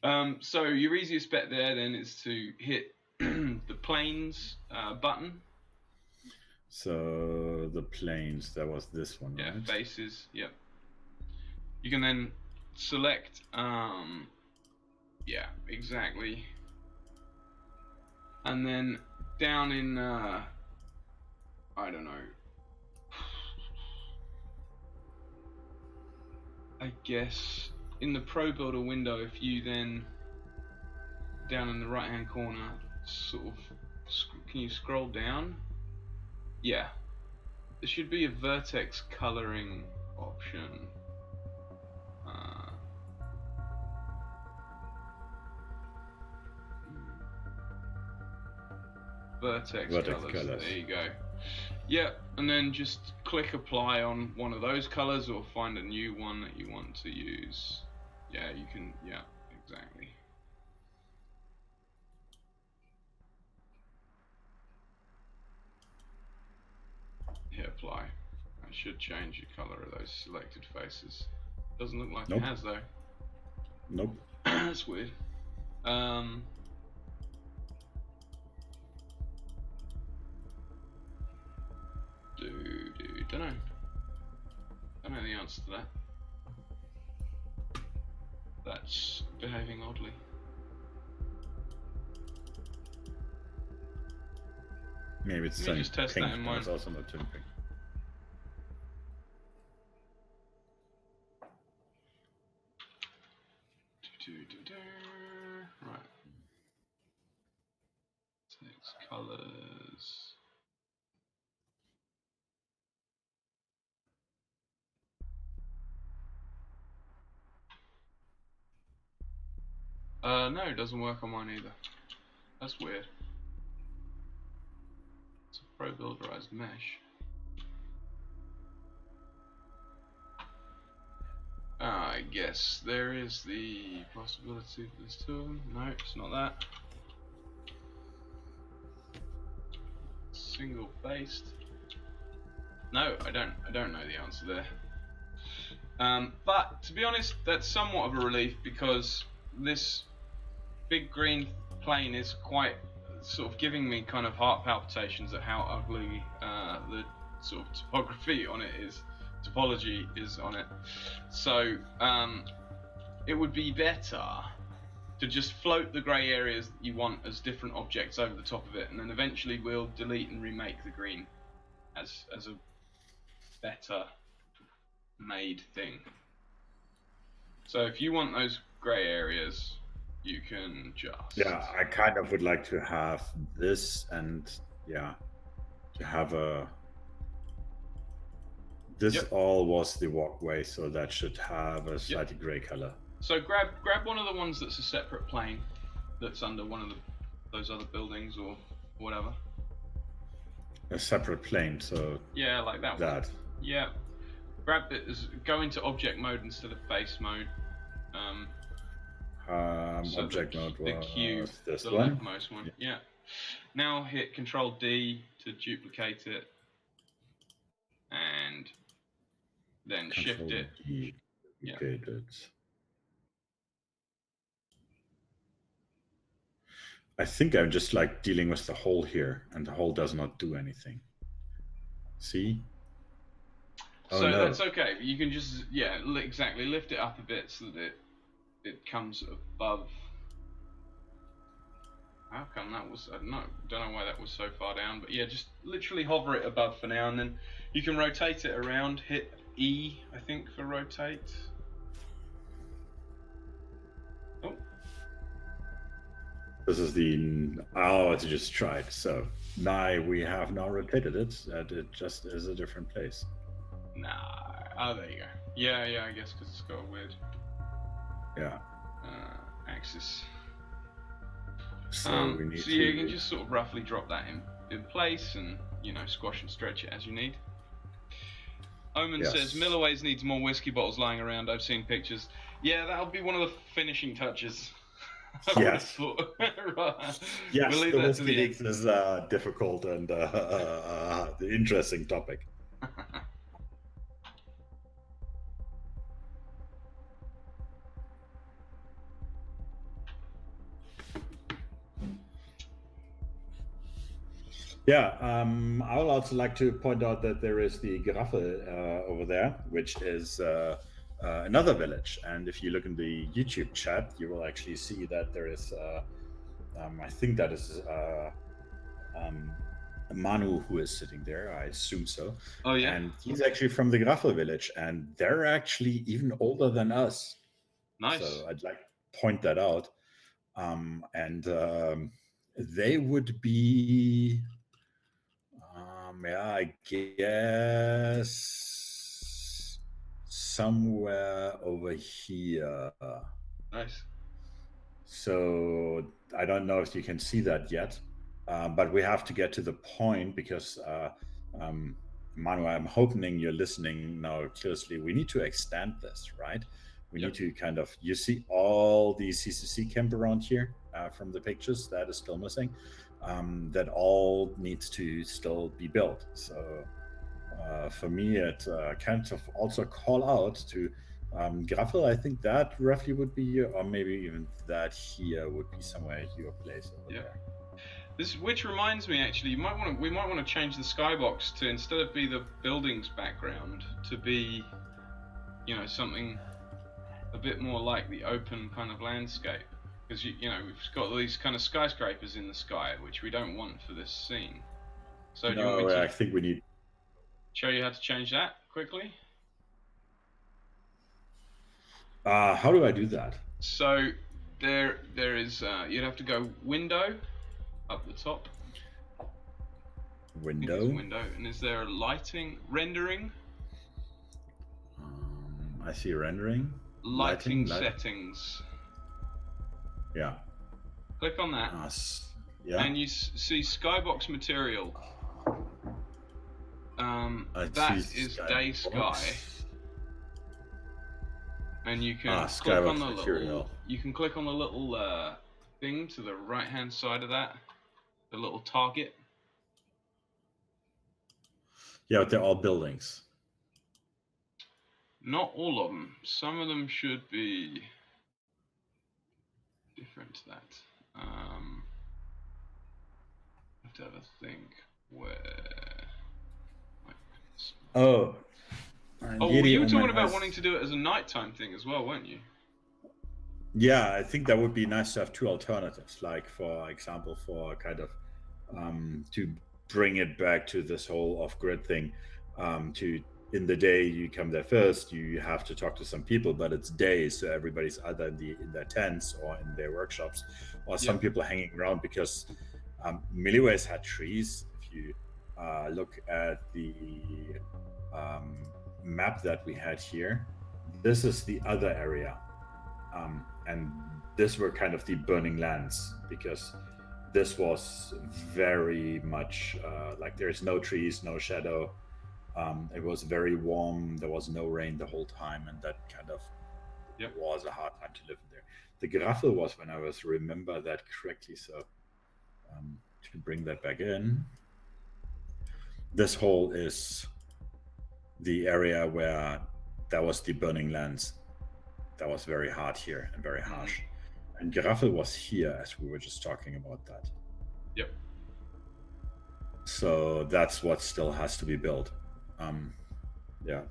So your easiest bet there then is to hit the planes button. So the planes, that was this one, yeah, right? Faces, yep. You can then select, yeah, exactly. And then down in, I don't know. I guess in the Pro Builder window, if you then, down in the right hand corner, sort of, can you scroll down? Yeah. There should be a vertex coloring option. Vertex colors. There you go. Yep, and then just click apply on one of those colors or find a new one that you want to use. Yeah, you can, yeah, exactly. Hit apply. That should change the color of those selected faces. Doesn't look like it has though. Nope. That's weird. Don't know the answer to that. That's behaving oddly. Maybe it's just test pink, that in mine. It's also not pink. Right. Select Colors. No, it doesn't work on mine either. That's weird. It's a pro builderized mesh. I guess there is the possibility that there's two of them. No, it's not that. Single faced. No, I don't know the answer there. But to be honest, that's somewhat of a relief because this big green plane is quite sort of giving me kind of heart palpitations at how ugly the sort of topology is on it. So it would be better to just float the grey areas that you want as different objects over the top of it, and then eventually we'll delete and remake the green as a better made thing. So if you want those grey areas, you can just... Yeah, I kind of would like to have this and, yeah, to have a... This all was the walkway, so that should have a slightly grey color. So grab one of the ones that's a separate plane, that's under one of those other buildings or whatever. A separate plane, so... Yeah, like that one. Yeah. Grab it, go into object mode instead of face mode. So object mode was the cube, this the one? leftmost one. Yeah. Now hit Control D to duplicate it, and then shift it. Duplicate it. I think I'm just like dealing with the hole here, and the hole does not do anything. See? So that's okay. You can just exactly lift it up a bit so that it comes above. How come that was? I don't know why that was so far down, but yeah, just literally hover it above for now, and then you can rotate it around. Hit E, I think, for rotate. Oh. This is I just tried. So now we have now rotated it, and it just is a different place. Nah. Oh, there you go. Yeah, I guess because it's got a weird axis. So we need you can just sort of roughly drop that in place and, squash and stretch it as you need. Omen says, Milliways needs more whiskey bottles lying around. I've seen pictures. Yeah, that'll be one of the finishing touches. Yes. Right. Yes, we'll leave the that whiskey to the leaks is difficult and the interesting topic. Yeah, I would also like to point out that there is the Giraffe over there, which is another village. And if you look in the YouTube chat, you will actually see that there is, I think that is Manu who is sitting there. I assume so. Oh, yeah. And he's actually from the Giraffe village, and they're actually even older than us. Nice. So I'd like to point that out. They would be... I guess somewhere over here. Nice. So I don't know if you can see that yet, but we have to get to the point because, Manu, I'm hoping you're listening now closely. We need to extend this, right? We need to kind of, you see all the CCC camp around here from the pictures that is still missing. That all needs to still be built. So for me, it kind of also call out to Graffel. I think that roughly would be, or maybe even that here would be somewhere your place over there. Which reminds me, actually, we might want to change the skybox to, instead of be the buildings background, to be, something a bit more like the open kind of landscape. Because we've got all these kind of skyscrapers in the sky, which we don't want for this scene. So do you want me to I think we need... show you how to change that quickly? How do I do that? So there is you'd have to go Window, up the top. I think Window. it's a window. And is there a lighting rendering? I see rendering. Lighting settings. Yeah. Click on that. Yeah. And you see skybox material. That is day sky. And you can click on the little. You can click on the little thing to the right-hand side of that, the little target. Yeah, but they're all buildings. Not all of them. Some of them should be different to that. I have to have a think where. Oh. You were talking about wanting to do it as a nighttime thing as well, weren't you? Yeah, I think that would be nice to have two alternatives, like for example, for kind of to bring it back to this whole off-grid thing. To in the day you come there first, you have to talk to some people, but it's day, so everybody's either in their tents or in their workshops, or some people hanging around because Milliways had trees. If you look at the map that we had here, this is the other area, and this were kind of the burning lands, because this was very much like there's no trees, no shadow. It was very warm. There was no rain the whole time, and that kind of was a hard time to live in there. The gravel was, when I was remember that correctly, so to bring that back in, this hole is the area where that was the burning lands. That was very hard here and very harsh. And gravel was here, as we were just talking about that. Yep. So that's what still has to be built. Yeah.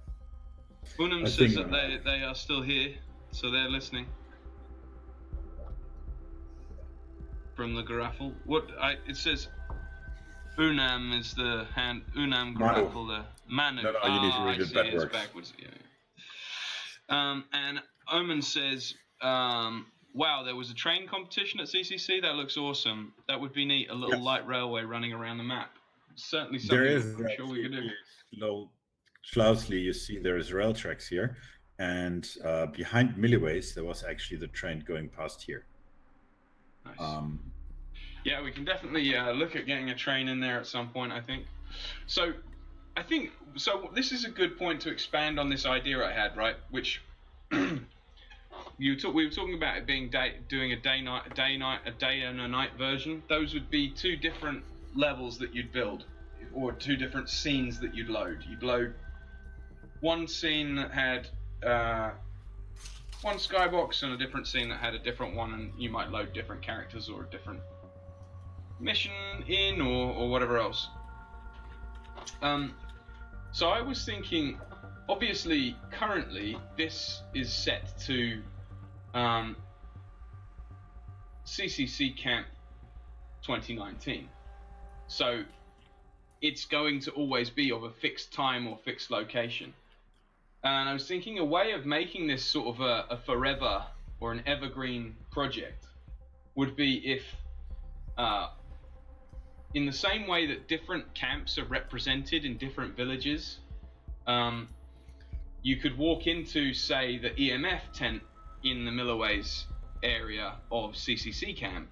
Unum says that they are still here, so they're listening. From the graffle. It says Unam is the hand. Unam graffle the Manu. No, you need to read it backwards. Yeah. And Omen says, wow, there was a train competition at CCC. That looks awesome. That would be neat. A little light railway running around the map. Certainly something there is, I'm sure we could do. Closely, you see there is rail tracks here, and behind Milliways there was actually the train going past here. Nice. Yeah, we can definitely look at getting a train in there at some point, I think. So this is a good point to expand on this idea I had, right? Which we were talking about it being doing a day and a night version. Those would be two different levels that you'd build, or two different scenes that you'd load. You'd load one scene that had one skybox and a different scene that had a different one, and you might load different characters or a different mission in, or whatever else. So I was thinking, obviously currently this is set to CCC Camp 2019, so it's going to always be of a fixed time or fixed location. And I was thinking a way of making this sort of a forever or an evergreen project would be if, in the same way that different camps are represented in different villages, you could walk into, say, the EMF tent in the Milliways area of CCC camp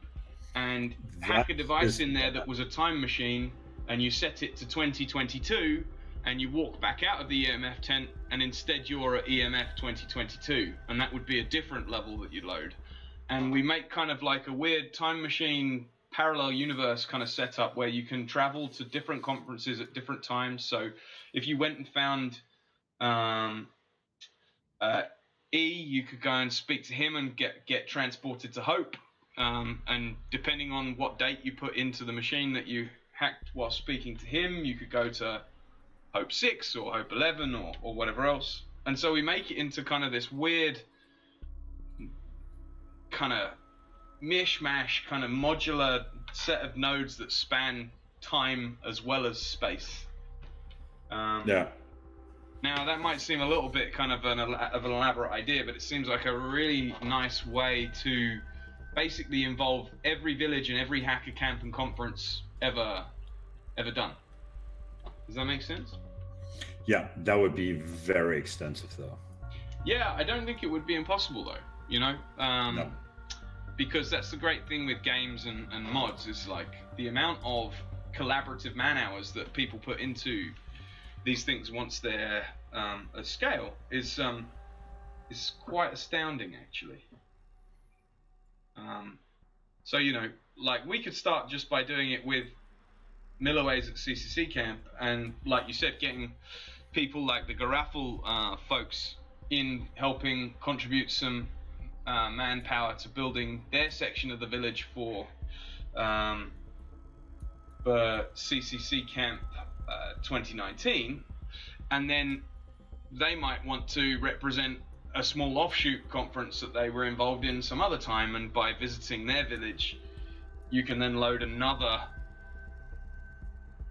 and hack a device in there that was a time machine, and you set it to 2022, and you walk back out of the EMF tent, and instead you're at EMF 2022, and that would be a different level that you'd load. And we make kind of like a weird time machine parallel universe kind of setup where you can travel to different conferences at different times. So if you went and found E, you could go and speak to him and get transported to Hope. And depending on what date you put into the machine that you hacked while speaking to him, you could go to Hope 6 or Hope 11 or whatever else. And so we make it into kind of this weird kind of mishmash, kind of modular set of nodes that span time as well as space. Yeah. Now that might seem a little bit kind of an elaborate idea, but it seems like a really nice way to basically involve every village and every hacker camp and conference ever done. Does that make sense? Yeah, that would be very extensive, though. Yeah, I don't think it would be impossible, though. You know, No. because that's the great thing with games and mods is like the amount of collaborative man hours that people put into these things once they're at scale is quite astounding, actually. So, you know, like we could start just by doing it with Milliways at CCC camp, and like you said, getting people like the Garafel folks in helping contribute some manpower to building their section of the village for CCC camp 2019, and then they might want to represent a small offshoot conference that they were involved in some other time, and by visiting their village you can then load another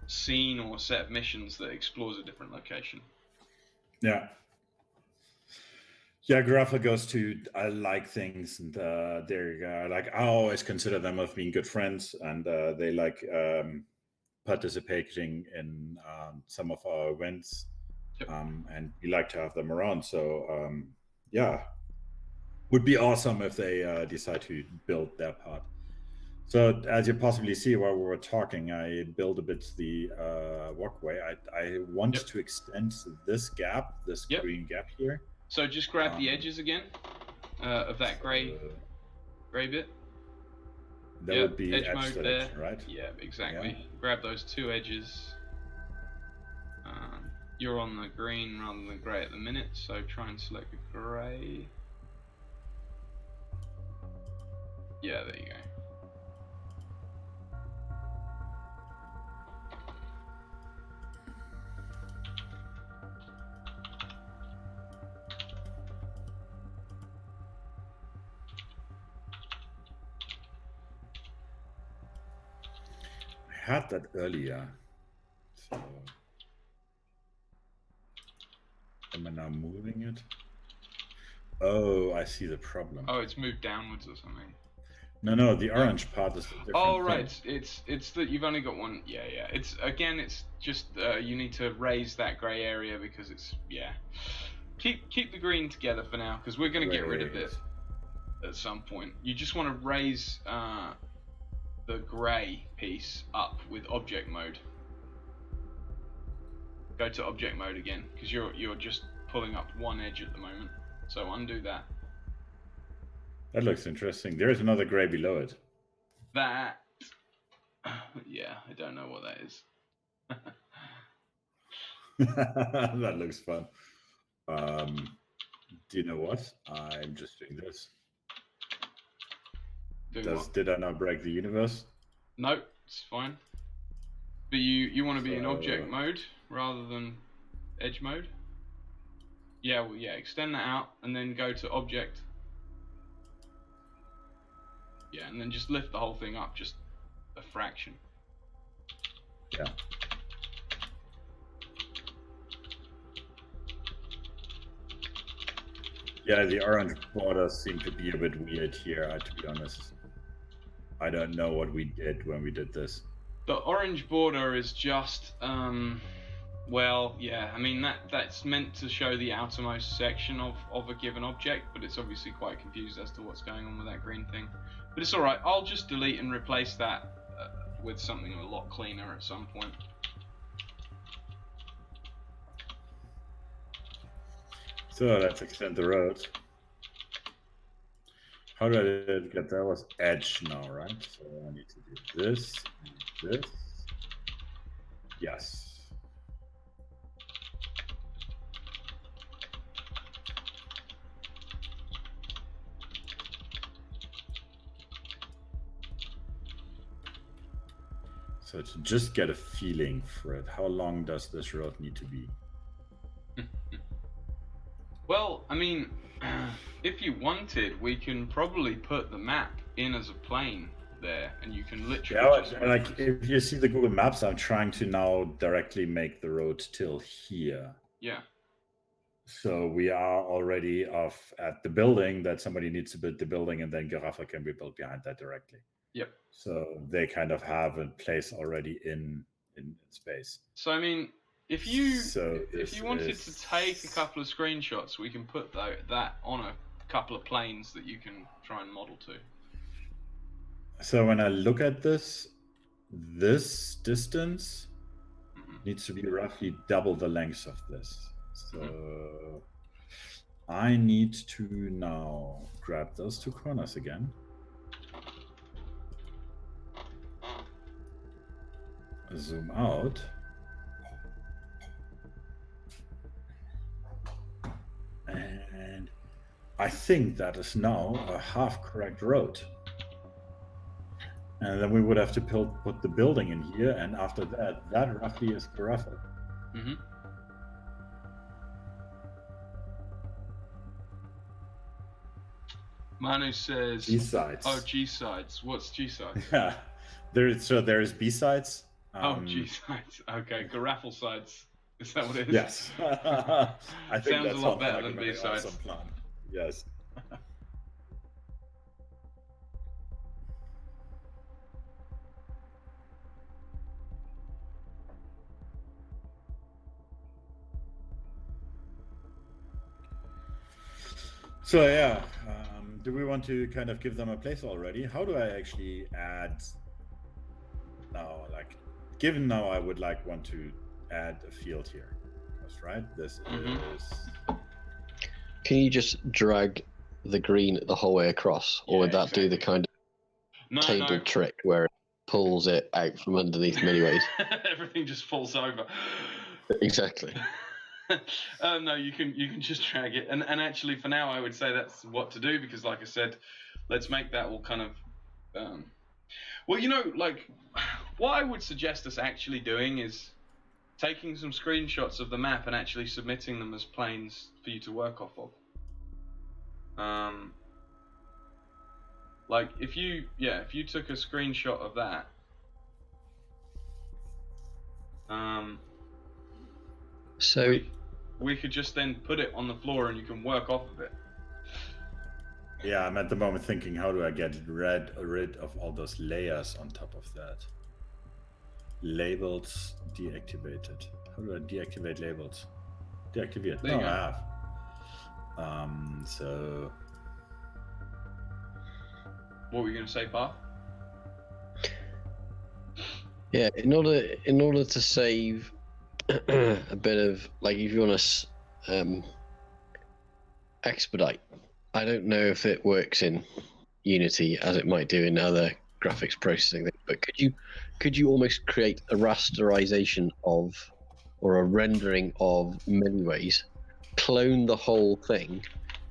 scene or set of missions that explores a different location. Yeah. Yeah, Garafel goes to I like things, and they're like, I always consider them as being good friends, and they like participating in some of our events. Yep. And we like to have them around. So yeah, would be awesome if they decide to build their part. So as you possibly see while we were talking, I built a bit the walkway. I want Yep. to extend this gap, this Yep. green gap here. So just grab the edges again of that grey bit. That Yep, would be edge edge mode selection, there. right? Yeah, exactly. Yeah. Grab those two edges. You're on the green rather than grey at the minute, so try and select the grey. Yeah, there you go. I had that earlier. So am I now moving it? Oh, I see the problem. Oh, it's moved downwards or something. No, the orange part is a different Oh thing. right, it's that you've only got one. Yeah. It's just you need to raise that grey area because it's Keep the green together for now because we're gonna get rid of it at some point. You just want to raise the grey piece up with object mode. Go to object mode again because you're just pulling up one edge at the moment. So undo that. That looks interesting. There is another grey below it. That, yeah, I don't know what that is. That looks fun. Do you know what? I'm just doing this. Did I not break the universe? Nope, it's fine. But you want to be in object mode rather than edge mode? Yeah, well, yeah, extend that out and then go to object. Yeah, and then just lift the whole thing up just a fraction. Yeah. Yeah, the orange borders seem to be a bit weird here, to be honest. I don't know what we did when we did this. The orange border is just, well, yeah, I mean, that's meant to show the outermost section of a given object, but it's obviously quite confused as to what's going on with that green thing. But it's alright, I'll just delete and replace that with something a lot cleaner at some point. So let's extend the road. How did I get that? Was edge now, right? So I need to do this and this. Yes. So to just get a feeling for it, how long does this road need to be? Well, I mean, if you wanted, we can probably put the map in as a plane there, and you can literally just like if you see the Google Maps, I'm trying to now directly make the road till here. Yeah. So we are already off at the building that somebody needs to build the building, and then Garafa can be built behind that directly. Yep. So they kind of have a place already in space. So I mean, if you So if you wanted to take a couple of screenshots, we can put that on a couple of planes that you can try and model to. So when I look at this distance needs to be roughly double the length of this. So I need to now grab those two corners again. Zoom out. And I think that is now a half correct road. And then we would have to put the building in here, and after that roughly is Carafa. Mm-hmm. Manu says G sides. Oh, G sides. What's G sides? Yeah, there's B sides. G sides. Okay, Garaffle sides. Is that what it is? Yes. I think Sounds that's a lot better than B B-sides. awesome plan. Yes. So yeah, do we want to kind of give them a place already? How do I actually add now? Like, given now, I would want to add a field here. That's right. This is. Can you just drag the green the whole way across, or would that exactly. do the kind of table trick where it pulls it out from underneath Milliways? Everything just falls over. Exactly. No, you can just drag it, and actually for now I would say that's what to do, because like I said, let's make that all kind of well, like what I would suggest us actually doing is taking some screenshots of the map and actually submitting them as planes for you to work off of. Like if you took a screenshot of that, so we could just then put it on the floor and you can work off of it. Yeah, I'm at the moment thinking, how do I get rid of all those layers on top of that? Labels deactivated. How do I deactivate labels? Deactivate. No, I have. So. What were you going to say, Path? Yeah, in order to save a bit of, like, if you want to expedite, I don't know if it works in Unity as it might do in other graphics processing things, but could you almost create a rasterization of, or a rendering of Milliways, clone the whole thing,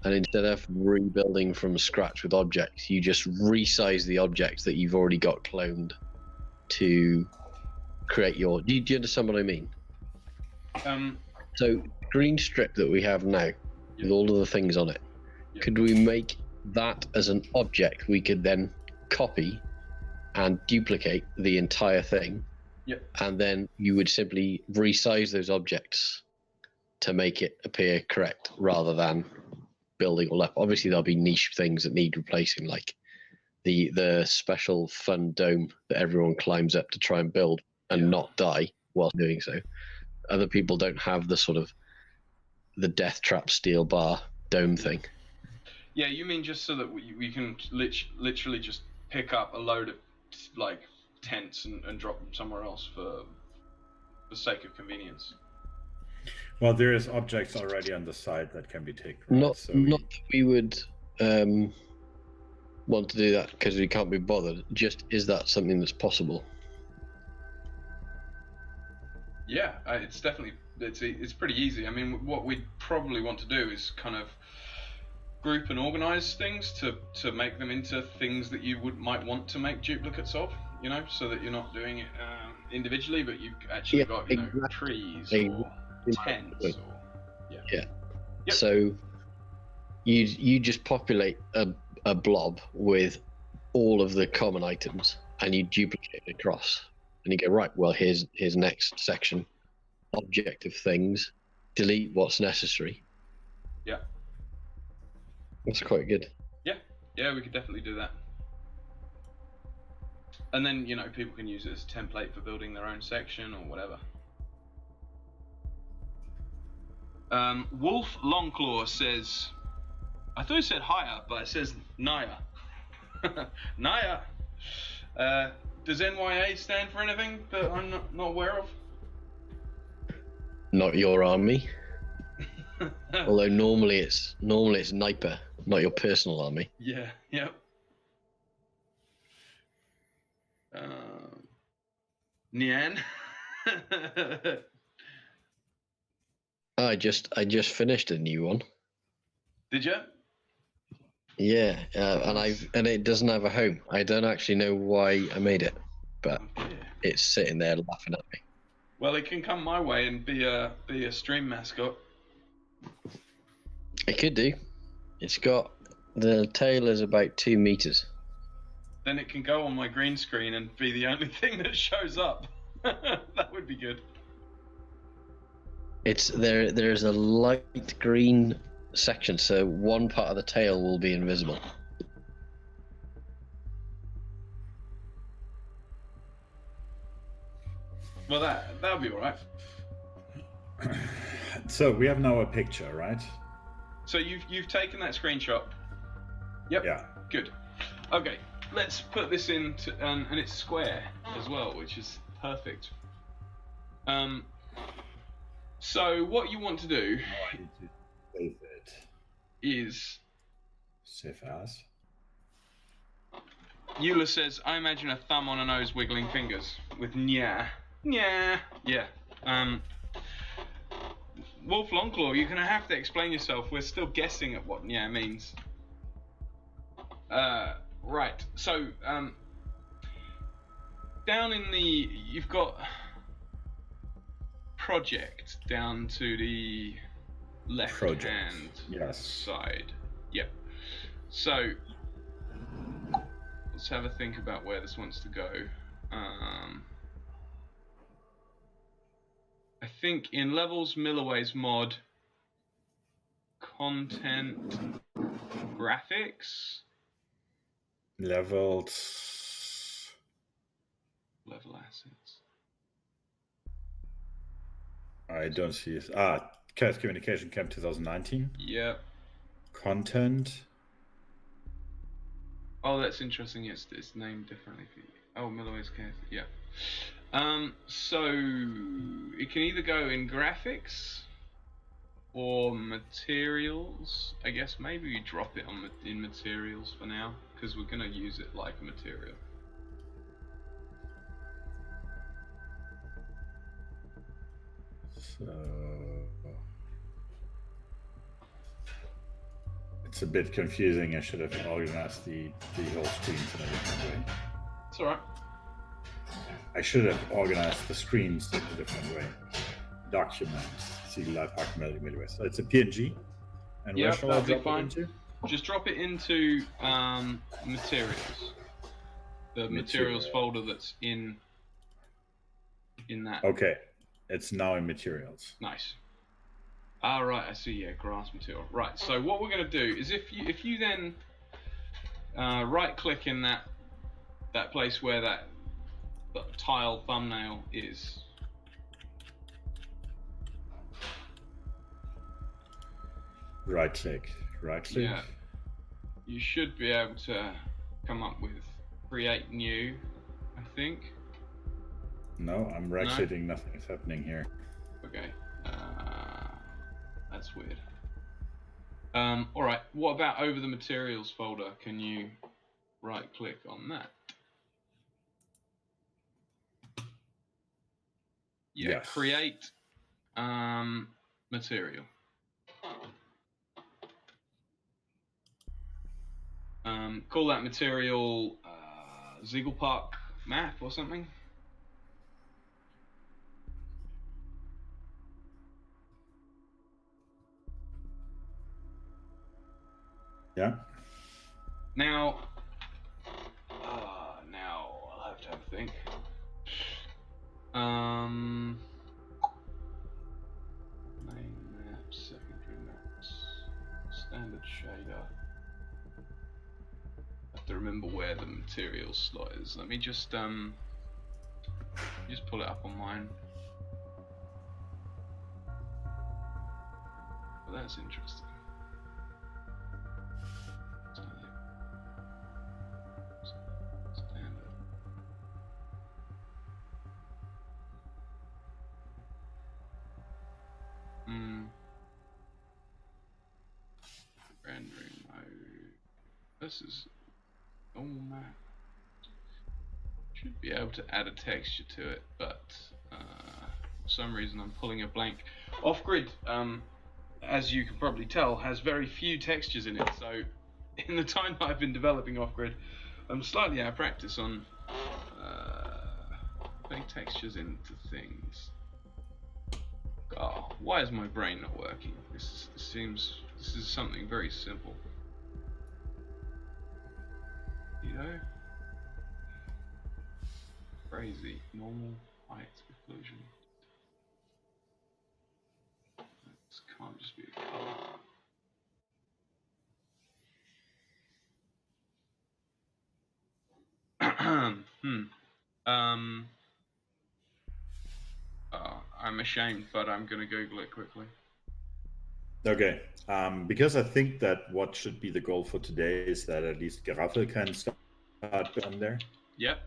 and instead of rebuilding from scratch with objects, you just resize the objects that you've already got cloned to create your. Do you understand what I mean? So green strip that we have now, with all of the things on it, could we make that as an object we could then copy and duplicate the entire thing? Yep. And then you would simply resize those objects to make it appear correct, rather than building all up. Obviously there'll be niche things that need replacing, like the special fun dome that everyone climbs up to try and build and not die while doing so. Other people don't have the sort of the death trap steel bar dome thing. Yeah, you mean just so that we can literally just pick up a load of like tents and drop them somewhere else for the sake of convenience. Well, there is objects already on the side that can be taken. Right? Not that we would want to do that because we can't be bothered. Just, is that something that's possible? Yeah, it's definitely it's pretty easy. I mean, what we'd probably want to do is kind of group and organize things to make them into things that you might want to make duplicates of, so that you're not doing it individually, but you've actually got trees or tents or Yep. So you just populate a blob with all of the common items and you duplicate it across, and you go, right, well, here's next section, object of things, delete what's necessary, Yeah. That's quite good. Yeah, we could definitely do that. And then, you know, people can use it as a template for building their own section or whatever. Wolf Longclaw says, I thought it said higher, but it says Naya. Naya. Does NYA stand for anything that I'm not aware of? Not your army. Although normally it's Sniper, not your personal army. Yeah, yep. Nian. I just finished a new one. Did you? Yeah, and it doesn't have a home. I don't actually know why I made it, but it's sitting there laughing at me. Well, it can come my way and be a stream mascot. It could do. It's got the tail is about 2 meters. Then it can go on my green screen and be the only thing that shows up. That would be good. It's there. There's a light green section, so one part of the tail will be invisible. Well, that'll be all right. So we have now a picture, right? So you've taken that screenshot. Yep. Yeah. Good. Okay. Let's put this into and it's square as well, which is perfect. So what you want to do I need to save it. is Save as. Eula says, I imagine a thumb on a nose wiggling fingers with nya. Nya. Yeah. Wolf Longclaw, you're gonna have to explain yourself. We're still guessing at what nya means. Right. So, down in you've got project down to the left hand side. Yep. So, let's have a think about where this wants to go. I think in levels, Milliways Mod, content, graphics, level assets. I don't see it. Chaos Communication Camp 2019. Yep. Content. Oh, that's interesting. It's named differently for you. Oh, Milliways Chaos. Yeah. So it can either go in graphics or materials. I guess maybe we drop it in materials for now because we're gonna use it like a material. So it's a bit confusing. I should have organized the whole screens in a different way. It's alright. I should have organized the screens in a different way. Documents, see live hack Milliways. So it's a PNG. And where shall I drop it into? Just drop it into materials. The materials folder that's in that. Okay, it's now in materials. Nice. Ah, right. I see. Yeah, grass material. Right. So what we're going to do is if you then right-click in that place where that tile thumbnail is. Right click. Yeah. You should be able to come up with create new, I think. No, I'm right-clicking. Nothing's happening here. Okay. That's weird. All right. What about over the materials folder? Can you right-click on that? Yeah. Yes. Create material. Call that material Ziegel Park map or something. Yeah. Now I'll have to have a think. Main maps, secondary maps. remember where the materials slot is. Let me just pull it up on mine. Well, that's interesting. Standard. Rendering mode. This is normal map. Should be able to add a texture to it, but for some reason I'm pulling a blank. Off-grid, as you can probably tell, has very few textures in it. So, in the time that I've been developing Off-grid, I'm slightly out of practice on putting textures into things. Oh, why is my brain not working? This is something very simple. You know? Crazy. Normal height occlusion. This can't just be a color. I'm ashamed, but I'm gonna Google it quickly. Okay, because I think that what should be the goal for today is that at least Garaffel can start on there. Yep.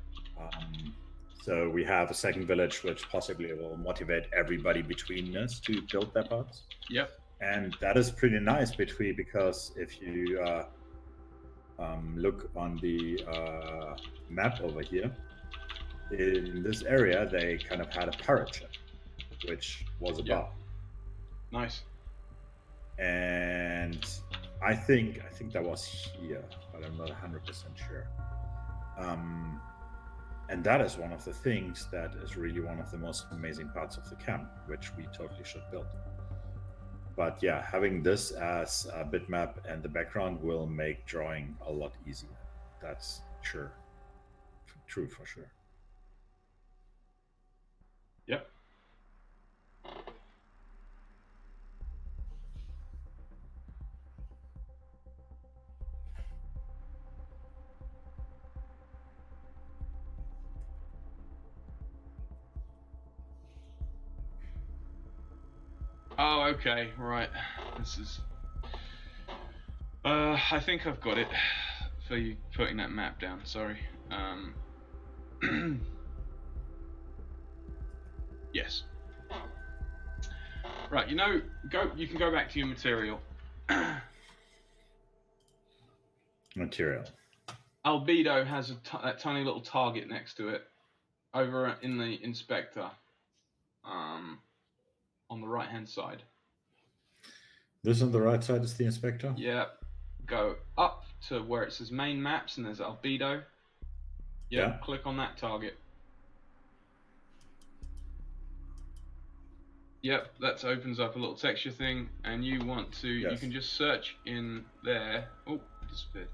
So we have a second village, which possibly will motivate everybody between us to build their parts. Yep. And that is pretty nice because if you look on the map over here, in this area, they kind of had a pirate ship, which was a bar. Nice. And I think that was here, but I'm not 100% sure. And that is one of the things that is really one of the most amazing parts of the camp, which we totally should build. But yeah, having this as a bitmap and the background will make drawing a lot easier. That's true for sure. Yep. Oh, okay, right. This is... I think I've got it for you putting that map down, sorry. Yes. Right, you can go back to your material. Material. Albedo has that tiny little target next to it over in the inspector. On the right hand side. This on the right side is the inspector? Yeah. Go up to where it says main maps and there's albedo. Yeah. Click on that target. Yep, that opens up a little texture thing, and you want to, you can just search in there. Oh, it disappeared.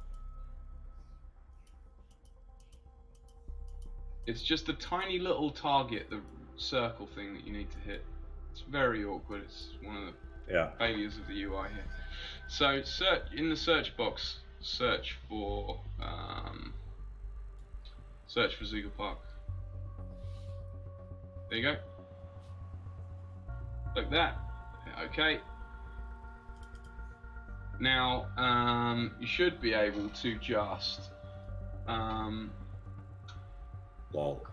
It's just a tiny little target, the circle thing that you need to hit. It's very awkward. It's one of the failures of the UI here. So search in the search box. Search for Zuga Park. There you go. Like that. Okay. Now you should be able to just Lol.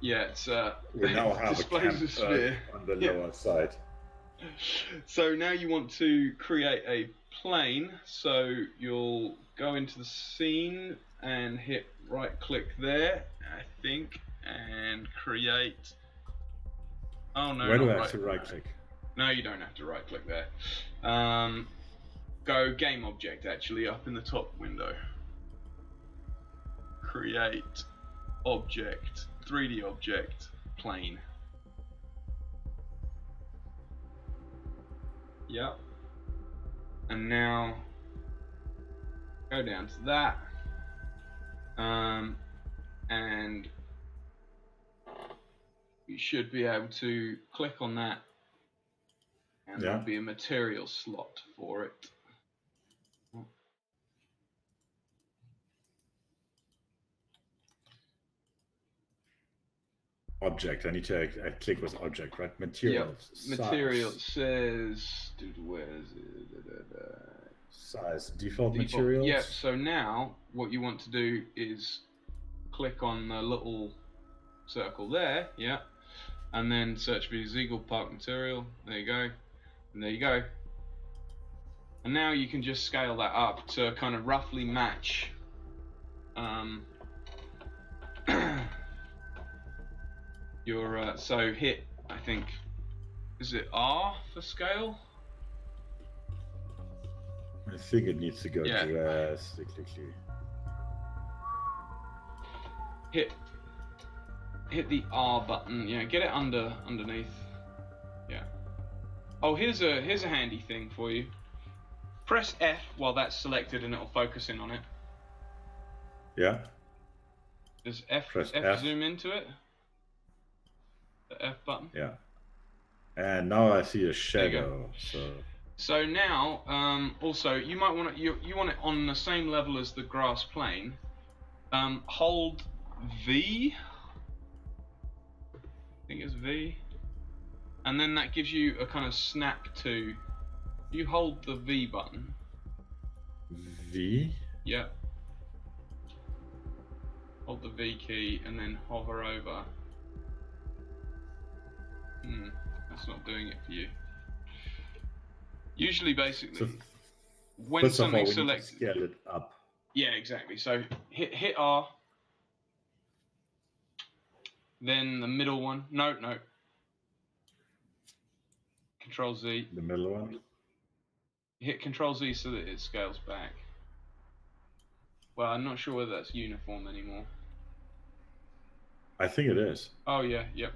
Yeah, it's we now have a camp on the lower side. So now you want to create a plane. So you'll go into the scene and hit right click there, I think, and create. Oh no! Where do I have to right click? No, you don't have to right click there. Go game object actually up in the top window. Create object, 3D object, plane. Yep. And now go down to that. And you should be able to click on that, and there'll be a material slot for it. object. I need to I click with object, right? Materials. Yep. Material says. Dude, where is it? Size. Default Default. materials. Yep. So now what you want to do is click on the little circle there. Yeah. And then search for Ziegel Park material. There you go. And there you go. And now you can just scale that up to kind of roughly match your so hit, I think, is it R for scale? I think it needs to go Yeah. drastically. Hit the R button. Yeah, get it underneath. Yeah. Oh, here's a handy thing for you. Press F while that's selected, and it'll focus in on it. Yeah. Does F Press F. zoom into it? The F button. Yeah. And now I see a shadow. So now, also you might want to you want it on the same level as the grass plane. Hold V. I think it's V, and then that gives you a kind of snap to. You hold the V button. V. Yep. Hold the V key and then hover over. That's not doing it for you. Usually, basically, So when something's we need to selected, scale it up. yeah, exactly. So hit R, then the middle one. No. Control Z. The middle one. Hit Control Z so that it scales back. Well, I'm not sure whether that's uniform anymore. I think it is. Oh yeah, yep.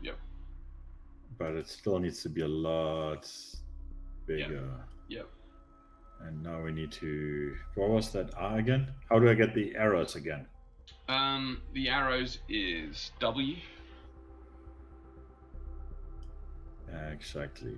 But it still needs to be a lot bigger. Yep. And now we need to. What was that R again? How do I get the arrows again? The arrows is W. Exactly.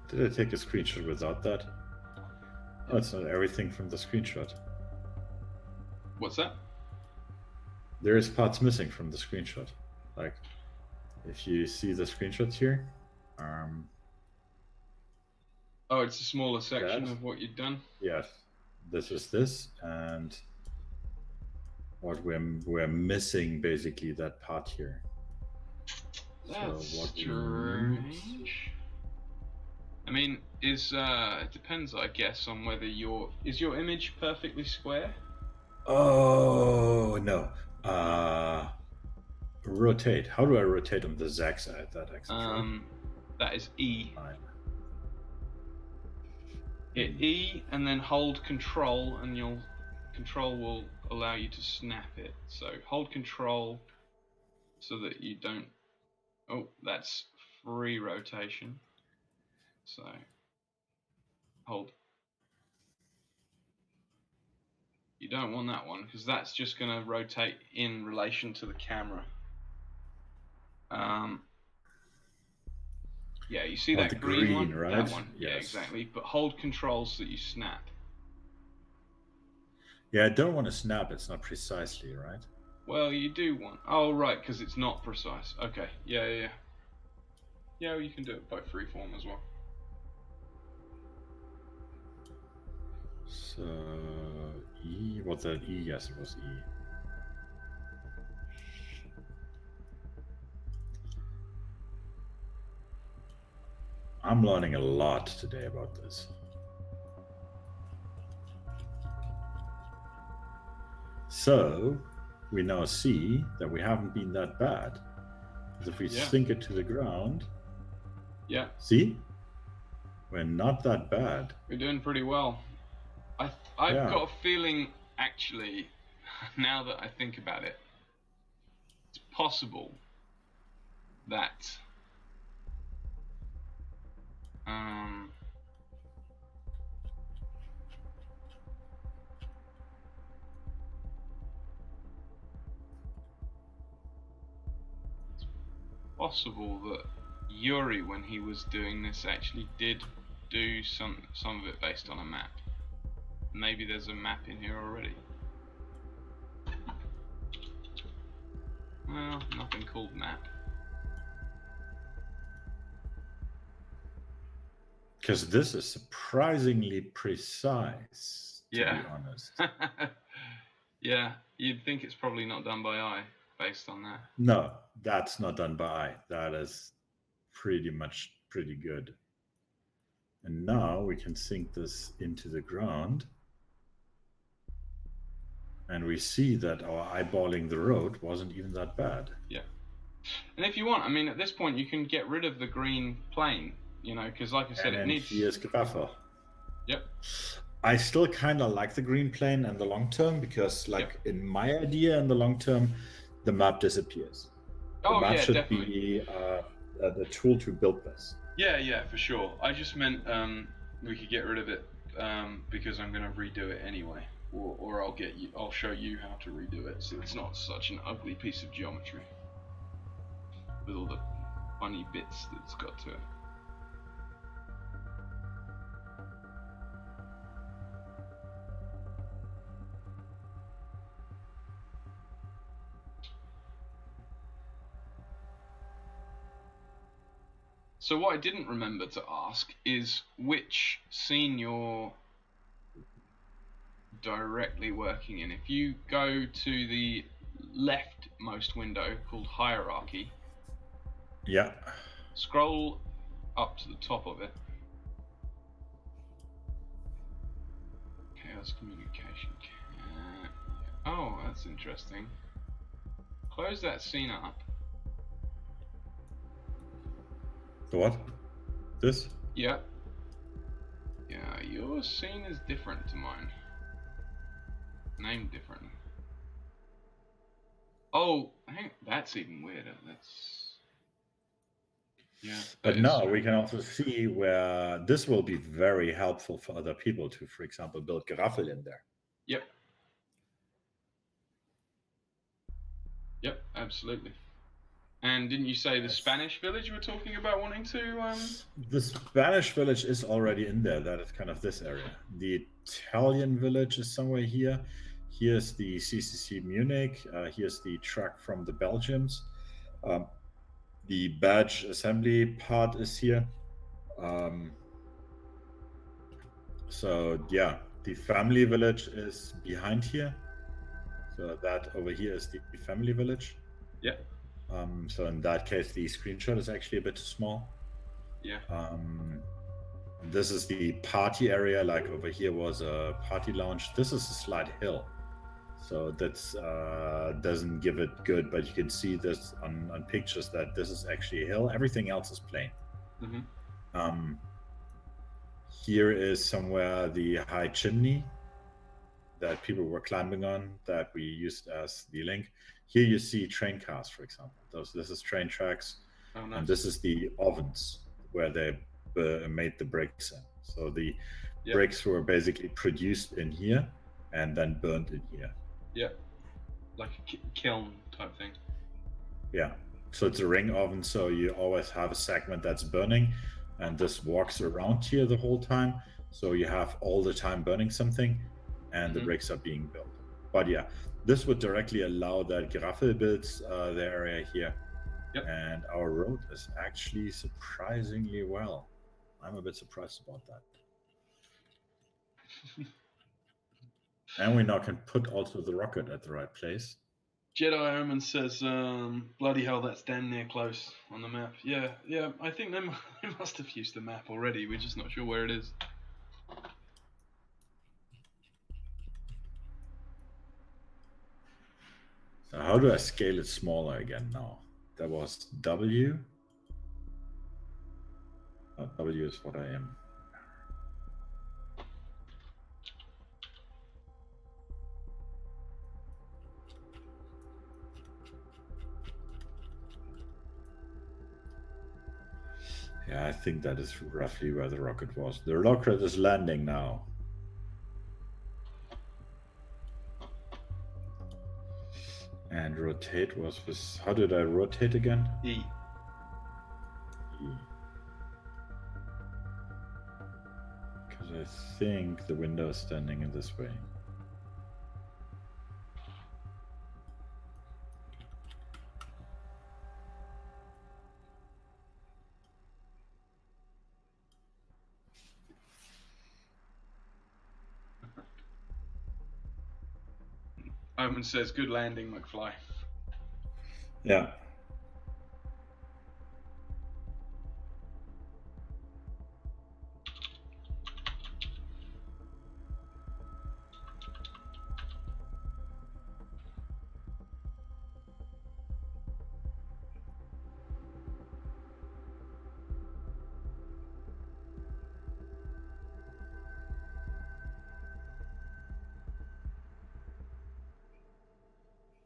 Did I take a screenshot without that? Oh, it's not everything from the screenshot. What's that? There is parts missing from the screenshot. Like, if you see the screenshots here, Oh, it's a smaller section that. of what you've done. Yes, this is this, and what we're missing basically that part here. That's So what we strange. I mean, it depends, I guess, on whether is your image perfectly square? Oh no. Rotate. How do I rotate on the Z side? That actually. That is E. Fine. Hit E and then hold Control, and Control will allow you to snap it. So hold Control so that you don't. Oh, that's free rotation. So hold. You don't want that one because that's just going to rotate in relation to the camera. Yeah, you see that green one? Right? That one. Yes. Yeah, exactly. But hold Control so that you snap. Yeah, I don't want to snap. It's not precisely, right? Well, you do want. Oh, right, because it's not precise. Okay. Yeah. Yeah, well, you can do it by freeform as well. So E, what's that E? Yes, it was E. I'm learning a lot today about this. So we now see that we haven't been that bad. Because if we sink it to the ground, see, we're not that bad. We're doing pretty well. I've got a feeling, actually, now that I think about it, it's possible that possible that Yuri, when he was doing this, actually did do some of it based on a map. Maybe there's a map in here already. Well, nothing called map. Because this is surprisingly precise, to Yeah. be honest. Yeah, you'd think it's probably not done by eye based on that. No, that's not done by eye. That is pretty good. And now we can sink this into the ground. And we see that our eyeballing the road wasn't even that bad. Yeah. And if you want, I mean, at this point, you can get rid of the green plane, you know, because like I said, and it needs... here's gravel. Yep. I still kind of like the green plane in the long term because, like, in my idea, in the long term, the map disappears. The map should definitely be the tool to build this. Yeah, for sure. I just meant we could get rid of it because I'm going to redo it anyway, or I'll show you how to redo it, so it's not such an ugly piece of geometry with all the funny bits that it's got to it. So what I didn't remember to ask is which scene you're directly working in. If you go to the leftmost window called Hierarchy, Yeah. scroll up to the top of it. Chaos communication. Oh, that's interesting. Close that scene up. The what? This? Yeah. Yeah, your scene is different to mine. Named different. Oh, that's even weirder. That's... Yeah. But now we can also see where this will be very helpful for other people to, for example, build gravel in there. Yep. Yep, absolutely. And didn't you say the Spanish village you were talking about wanting to... The Spanish village is already in there. That is kind of this area. The Italian village is somewhere here. Here's the CCC Munich. Here's the truck from the Belgians. The badge assembly part is here. So yeah, the family village is behind here. So that over here is the family village. Yeah. So in that case, the screenshot is actually a bit too small. Yeah. This is the party area. Like over here was a party lounge. This is a slight hill. So that's doesn't give it good, but you can see this on pictures that this is actually a hill. Everything else is plain. Mm-hmm. Here is somewhere the high chimney that people were climbing on that we used as the link. Here you see train cars, for example. This is train tracks. Oh, nice. And this is the ovens where they made the bricks in. So the bricks were basically produced in here and then burned in here. Yeah, like a kiln type thing. Yeah, so it's a ring oven, so you always have a segment that's burning, and this walks around here the whole time. So you have all the time burning something, and the bricks are being built. But yeah, this would directly allow that gravel builds the area here. Yep. And our road is actually surprisingly well. I'm a bit surprised about that. And we now can put also the rocket at the right place. Jedi Omen says, bloody hell, that's damn near close on the map. Yeah, I think they must have used the map already. We're just not sure where it is. So how do I scale it smaller again now? That was W. W is what I am. Yeah, I think that is roughly where the rocket was. The rocket is landing now. And rotate was with... How did I rotate again? E. Because I think the window is standing in this way. Omen says, "Good landing, McFly." Yeah.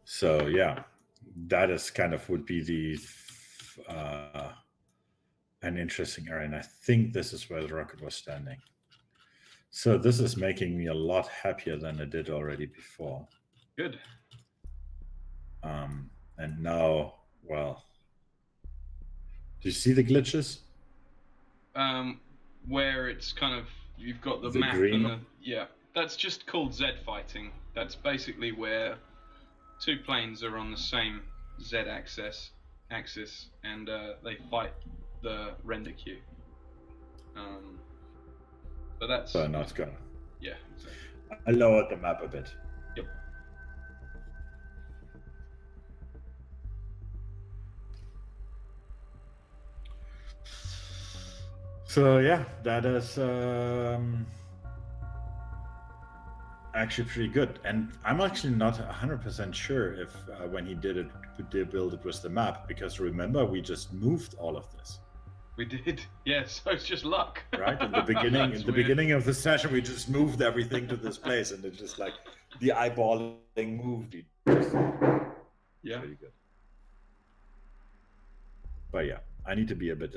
So yeah, that is kind of would be the an interesting area, and I think this is where the rocket was standing. So this is making me a lot happier than I did already before. Good. And now, well, do you see the glitches? Where it's kind of you've got the map green. and that's just called Z fighting. That's basically where two planes are on the same Z axis, and they fight the render queue. But that's So now it's gone. yeah. Exactly. I lowered the map a bit. Yep. So yeah, that is actually pretty good. And I'm actually not 100% sure if when he did build it with the map, because remember we just moved all of this. We did, yeah. So it's just luck, right? In the beginning, beginning of the session, we just moved everything to this place, and it's just like the eyeballing moved. Yeah. Pretty good. But yeah, I need to be a bit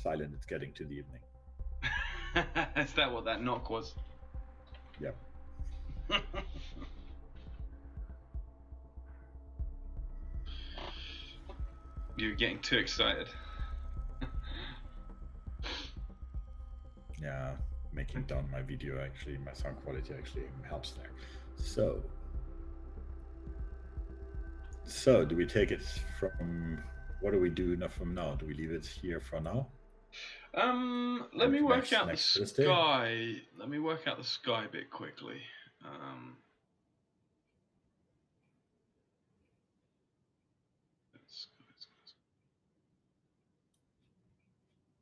silent. It's getting to the evening. Is that what that knock was? Yep. You're getting too excited. Yeah, making down my video actually, my sound quality actually helps there. So do we take it from, what do we do from now? Do we leave it here for now? Let me work out the sky. Let me work out the sky bit quickly.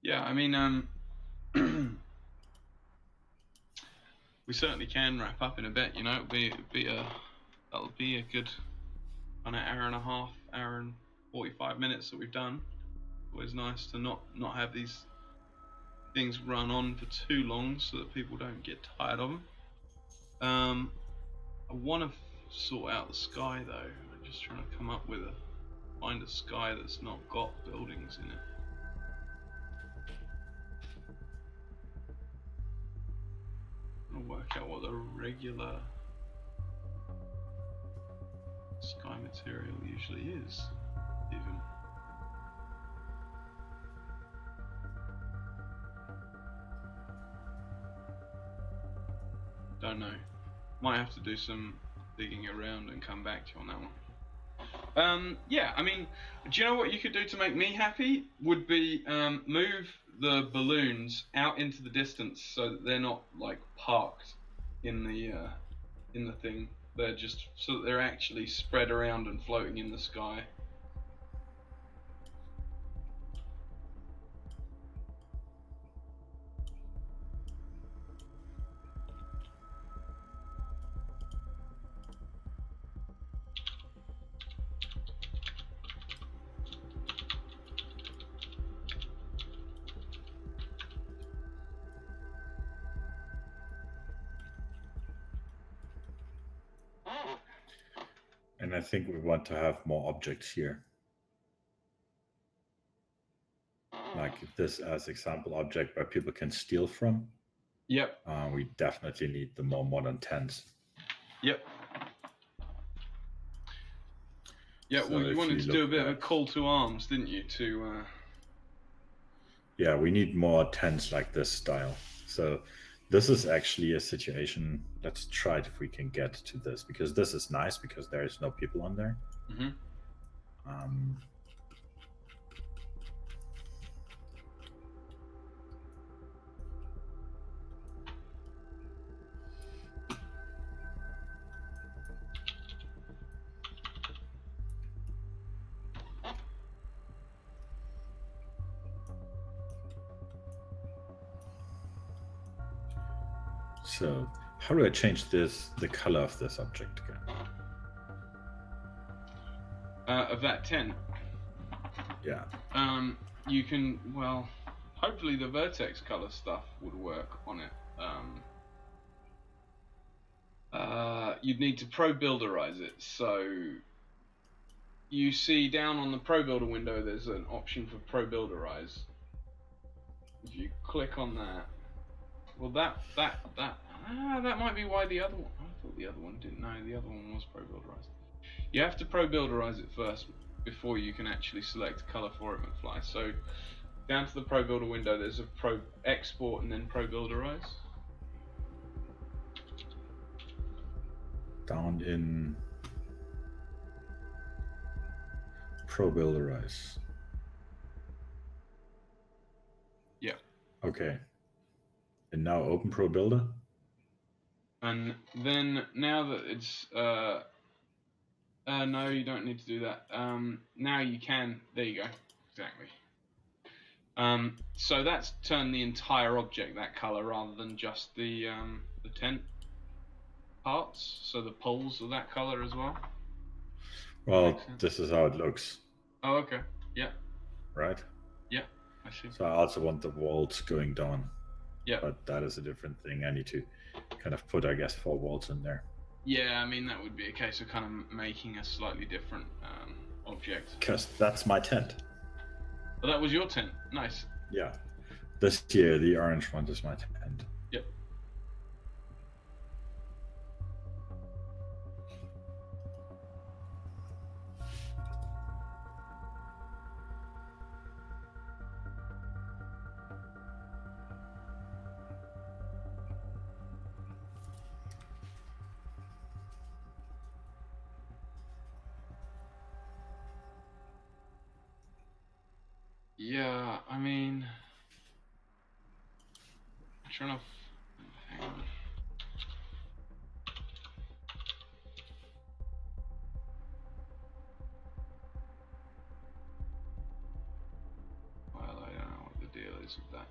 Yeah, I mean, we certainly can wrap up in a bit. You know, that'll be a good an hour and a half, hour and 45 minutes that we've done. Always nice to not have these things run on for too long so that people don't get tired of them. I want to sort out the sky though. I'm just trying to come up with find a sky that's not got buildings in it. I'm gonna work out what the regular sky material usually is, even. Don't know. Might have to do some digging around and come back to you on that one. Yeah, I mean, do you know what you could do to make me happy? Would be move the balloons out into the distance so that they're not like parked in the thing. They're just so that they're actually spread around and floating in the sky. And I think we want to have more objects here. Like this as example object where people can steal from. Yep. We definitely need the more modern tents. Yep. Yeah, So well, you wanted to do a bit of a at... call to arms, didn't you? To Yeah, we need more tents like this style. So this is actually a situation. Let's try it if we can get to this, because this is nice because there is no people on there. Mm-hmm. So how do I change this, the color of this object again? Of that tent. Yeah. You can, well, hopefully the vertex color stuff would work on it. You'd need to pro builderize it. So you see down on the pro builder window, there's an option for pro builderize. If you click on that, well, that might be why the other one. I thought the other one didn't. No, the other one was pro builderized. You have to pro builderize it first before you can actually select a color for it, McFly. So down to the pro builder window, there's a pro export and then pro builderize. Down in pro builderize. Yeah. Okay. And now open pro builder. And then now that it's no, you don't need to do that. Now you can. There you go. Exactly. So that's turned the entire object that color rather than just the tent parts. So the poles are that color as well. Well, this is how it looks. Oh, okay. Yeah. Right? Yeah, I see. So I also want the walls going down. Yeah. But that is a different thing. I need to kind of put, I guess, 4 walls in there. Yeah, I mean, that would be a case of kind of making a slightly different object. Because that's my tent. Well, that was your tent. Nice. Yeah. This here, the orange one, is my tent. Yep. Yeah, I mean, I'm trying to. Hang on. Well, I don't know what the deal is with that.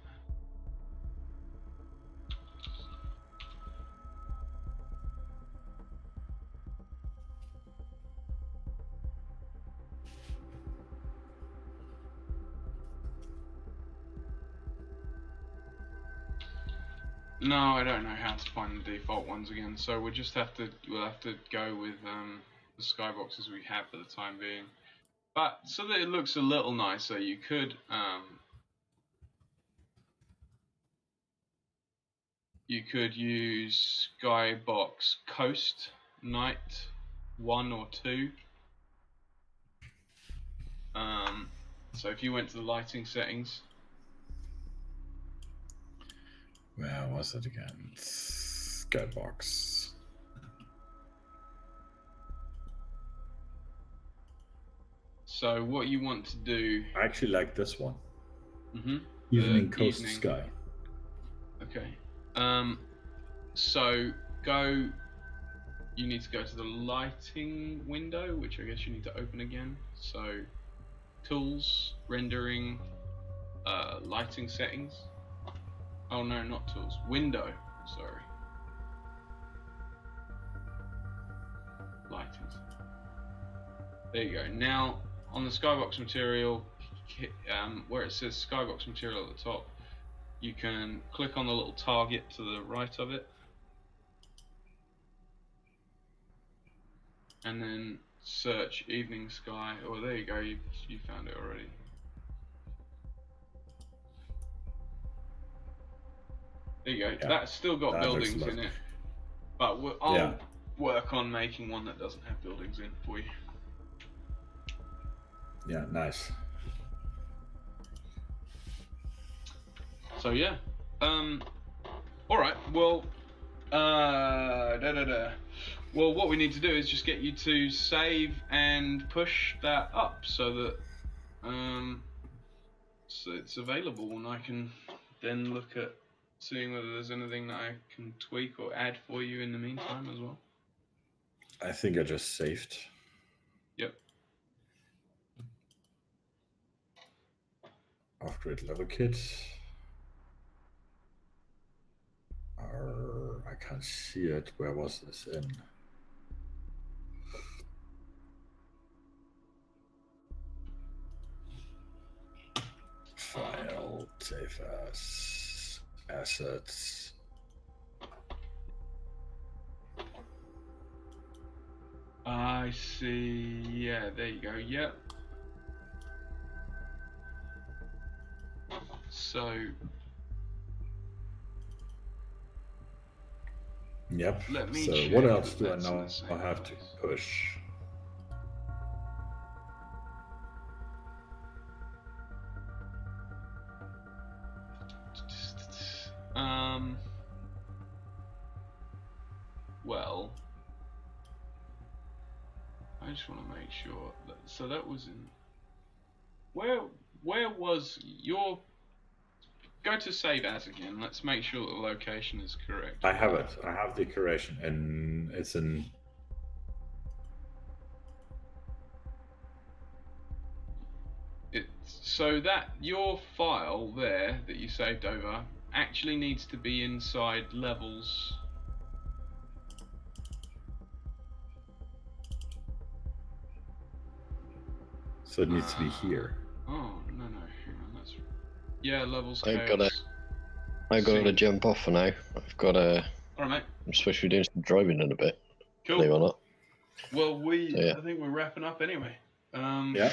No, I don't know how to find the default ones again. So we'll have to go with the skyboxes we have for the time being. But so that it looks a little nicer, you could use Skybox Coast Night 1 or 2. So if you went to the lighting settings. Where was it again? Skybox. So what you want to do? I actually like this one. Mm-hmm. Evening Coast Sky. Okay. So you need to go to the lighting window, which I guess you need to open again. So tools, rendering, lighting settings. Oh no, not tools. Window. Sorry. Lighting. There you go. Now on the skybox material, where it says skybox material at the top, you can click on the little target to the right of it, and then search evening sky. Oh, there you go. You found it already. There you go. Yeah, That's still got buildings in it, but I'll work on making one that doesn't have buildings in for you. Yeah, nice. So yeah. All right. Well. Well, what we need to do is just get you to save and push that up so that so it's available, and I can then look at seeing whether there's anything that I can tweak or add for you in the meantime as well. I think I just saved. Yep. Off-grid level kit. I can't see it. Where was this in? File, save as, assets. I see. Yeah, there you go. Yep. So. Yep. Let me So check what else that do I that's in now the same have to place. push? Well, I just want to make sure that. So that was in. Where was your? Go to save as again. Let's make sure that the location is correct. I have it. I have the curation, and it's in. So that your file there that you saved over actually needs to be inside levels. So it needs to be here. Oh no, hang on, that's yeah, levels. I've Chaos. got to jump off for now. I've got to. All right, mate. I'm supposed to be doing some driving in a bit. Cool. Believe it or not. Well, So, yeah. I think we're wrapping up anyway. Yeah.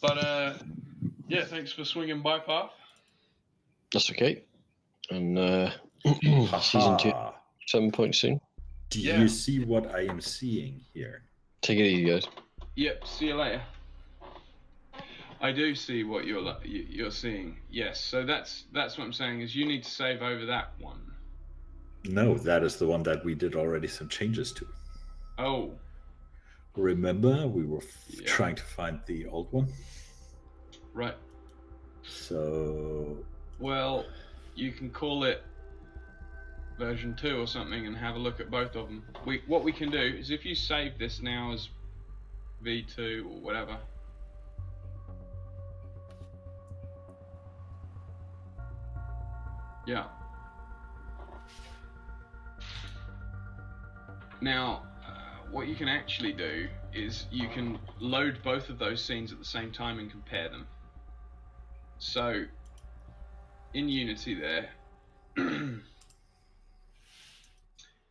But yeah, thanks for swinging by, Path. That's okay. And season 2, some point soon. Do Yeah. you see what I am seeing here? Take it easy, guys. Yep. See you later. I do see what you're seeing. Yes. So that's what I'm saying is you need to save over that one. No, that is the one that we did already some changes to. Oh. Remember, we were trying to find the old one? Right. So... Well, you can call it version 2 or something and have a look at both of them. What we can do is if you save this now as V2 or whatever. Yeah. Now, what you can actually do is you can load both of those scenes at the same time and compare them. So, in Unity there,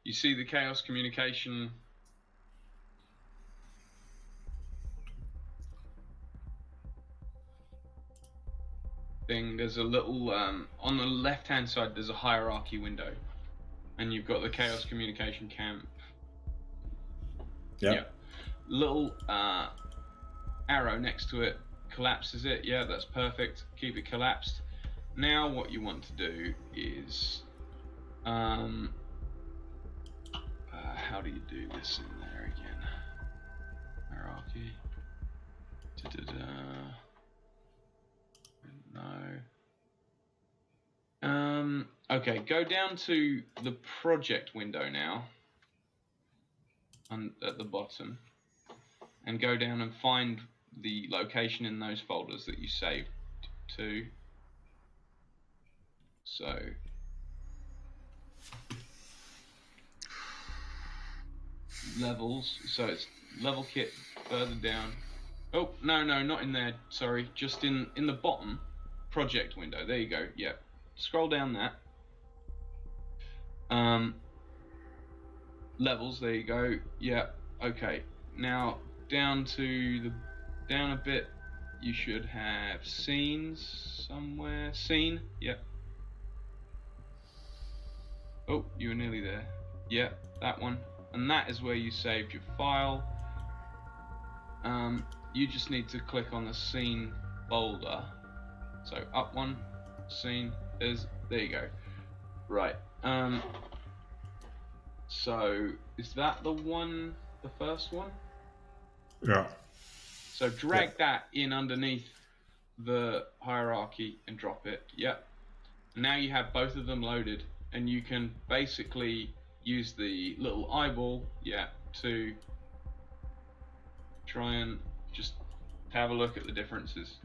you see the chaos communication thing. There's a little, on the left-hand side, there's a hierarchy window. And you've got the chaos communication camp. Yeah. Yeah. Little arrow next to it collapses it. Yeah, that's perfect. Keep it collapsed. Now what you want to do is how do you do this in there again? Hierarchy. No. Okay, go down to the project window now. At the bottom, and go down and find the location in those folders that you saved to. So levels, so it's level kit further down. Oh no, not in there, sorry, just in the bottom project window. There you go. Yeah, scroll down that. Levels, there you go. Yeah, okay. Now down a bit, you should have scenes somewhere. Scene, yep. Oh, you were nearly there. Yep, that one. And that is where you saved your file. You just need to click on the scene folder. So up one, scene is. There you go. Right. So is that the one, the first one? Yeah. So drag that in underneath the hierarchy and drop it. Yep. Now you have both of them loaded, and you can basically use the little eyeball, to try and just have a look at the differences.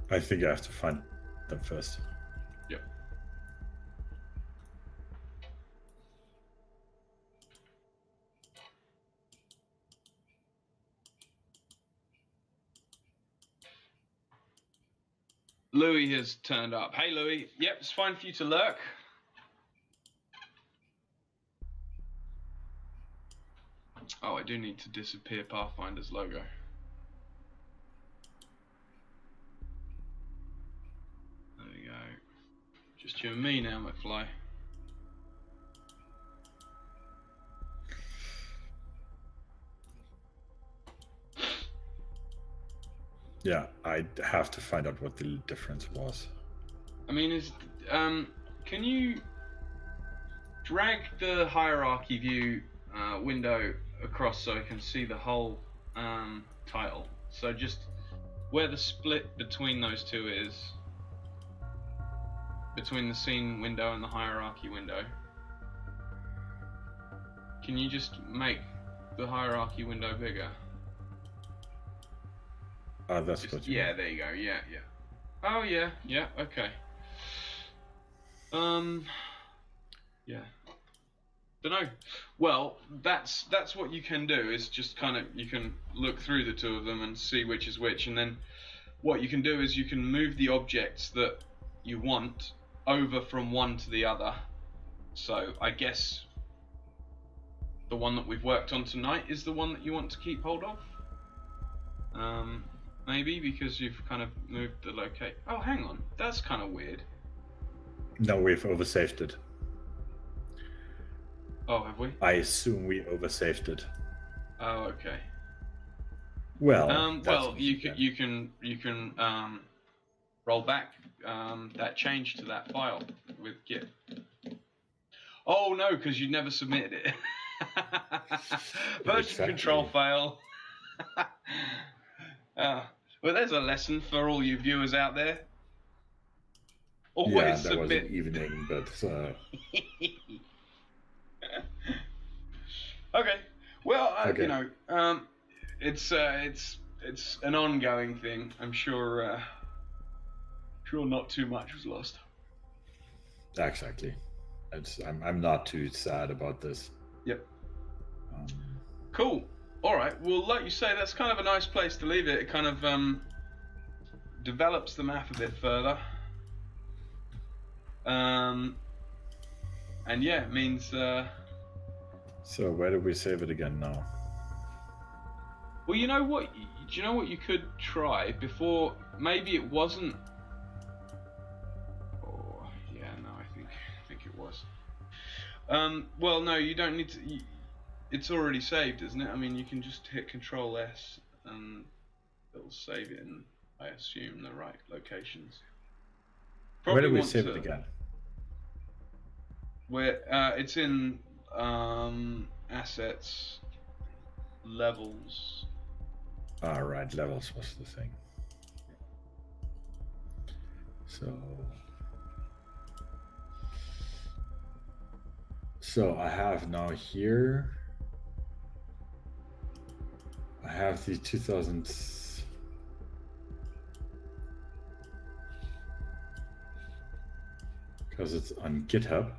I think I have to find them first. Yep. Louis has turned up. Hey Louis. Yep, it's fine for you to lurk. Oh, I do need to disappear Pathfinder's logo. There we go. Just you and me now, McFly. Yeah, I have to find out what the difference was. I mean, can you drag the hierarchy view window across so I can see the whole title? So just where the split between those two is, between the scene window and the hierarchy window. Can you just make the hierarchy window bigger? That's Just, what you yeah, mean. there you go. Yeah. Oh yeah, okay. Yeah. Dunno. Well, that's what you can do, is just kind of, you can look through the two of them and see which is which, and then what you can do is you can move the objects that you want over from one to the other. So I guess the one that we've worked on tonight is the one that you want to keep hold of. Maybe because you've kind of moved the locate. Oh, hang on, that's kind of weird. No, we've oversaved it. Oh, have we? I assume we oversaved it. Oh, okay. Well, well, you can roll back that change to that file with Git. Oh no, because you never submitted it. Version control file. Well, there's a lesson for all you viewers out there. Always that was submit. an evening, but Okay. Well, Okay. you know, it's an ongoing thing. I'm sure not too much was lost. exactly. I'm not too sad about this. Yep. Cool. All right. Well, like you say, that's kind of a nice place to leave it. It kind of develops the map a bit further. And yeah, it means. So where do we save it again now? Well, you know what? Do you know what you could try before? Maybe it wasn't. Oh, yeah. No, I think it was. Well, no, you don't need to. It's already saved, isn't it? I mean, you can just hit Control S and it'll save it in, I assume, the right locations. Where do we save it again? Where it's in assets, levels. Right, levels was the thing. So I have now here. I have the 2000. Because it's on GitHub.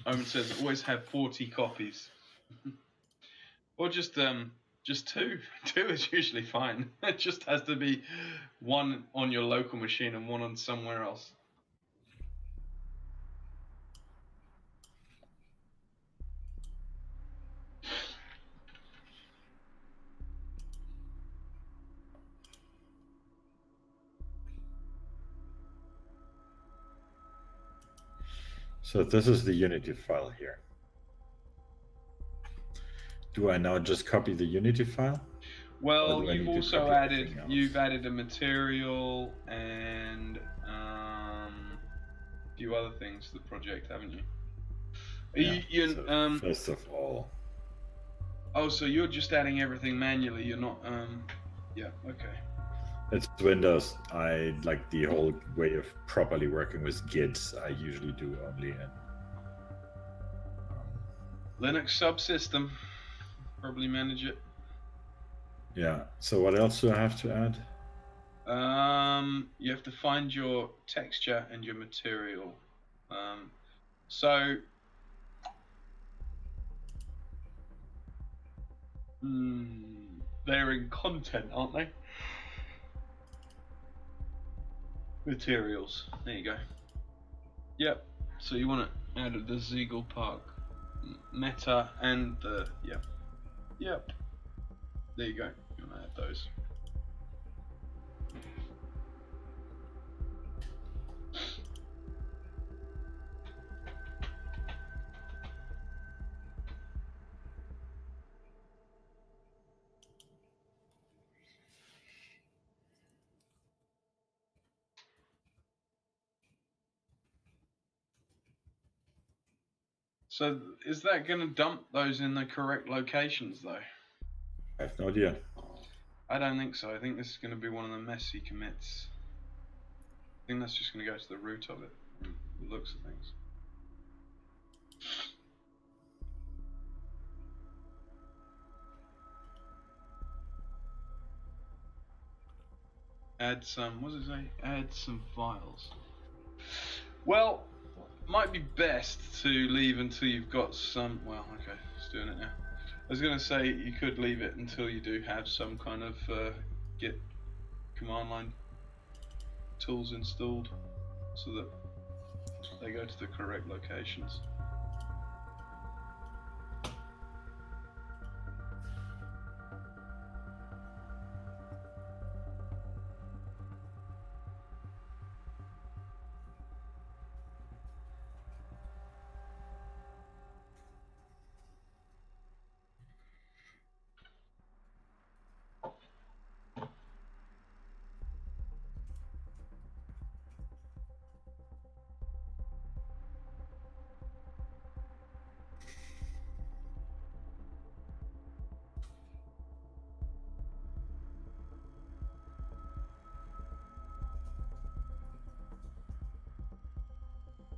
Omen says always have 40 copies. Or just two. Two is usually fine. It just has to be one on your local machine and one on somewhere else. So this is the Unity file here. Do I now just copy the Unity file? Well, do I you've need to also copy added everything else? you've added a material and a few other things to the project, haven't you? So first of all, Oh, so you're just adding everything manually. You're not. Yeah. Okay. it's Windows. I like the whole way of properly working with Git. I usually do only in Linux subsystem. Probably manage it. yeah. So what else do I have to add? You have to find your texture and your material. So they're in content, aren't they? Materials. There you go. Yep. So you want to add the Ziegel Park meta and the Yep. There you go. You want to add those. So is that going to dump those in the correct locations though? I have no idea. I don't think so. I think this is going to be one of the messy commits. I think that's just going to go to the root of it, from the looks of things. Add some, what does it say? Add some files. Well, might be best to leave until you've got some, well, okay, just doing it now. I was going to say you could leave it until you do have some kind of Git command line tools installed so that they go to the correct locations.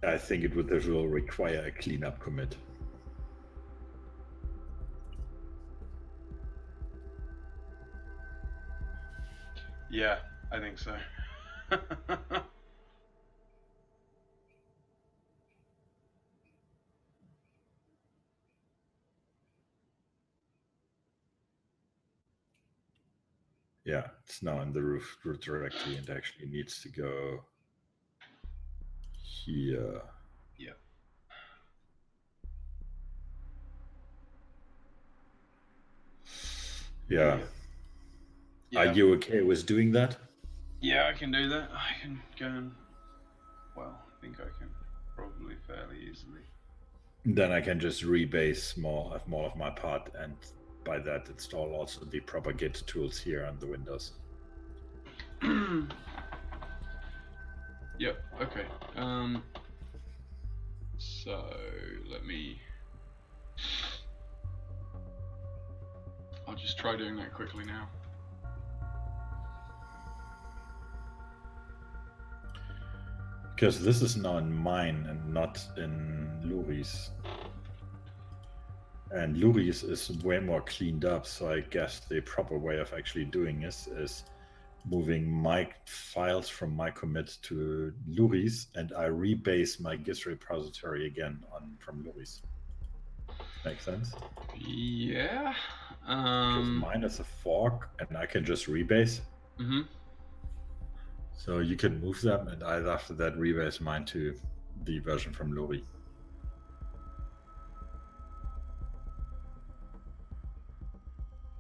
I think it will require a cleanup commit. Yeah, I think so. Yeah, it's now in the root directory and actually needs to go here. Yeah. Yeah. Yeah. Are you okay with doing that? Yeah, I can do that. I can go and, well, I think I can probably fairly easily. Then I can just rebase more of my part, and by that install also the proper Git tools here on the Windows. Yep, okay. So I'll just try doing that quickly now. Because this is now in mine and not in Luri's. And Luri's is way more cleaned up, so I guess the proper way of actually doing this is moving my files from my commit to Luri's, and I rebase my Git repository again from Luri's. Make sense? Yeah. Because mine is a fork, and I can just rebase. Mm-hmm. So you can move them, and either after that rebase mine to the version from Luri.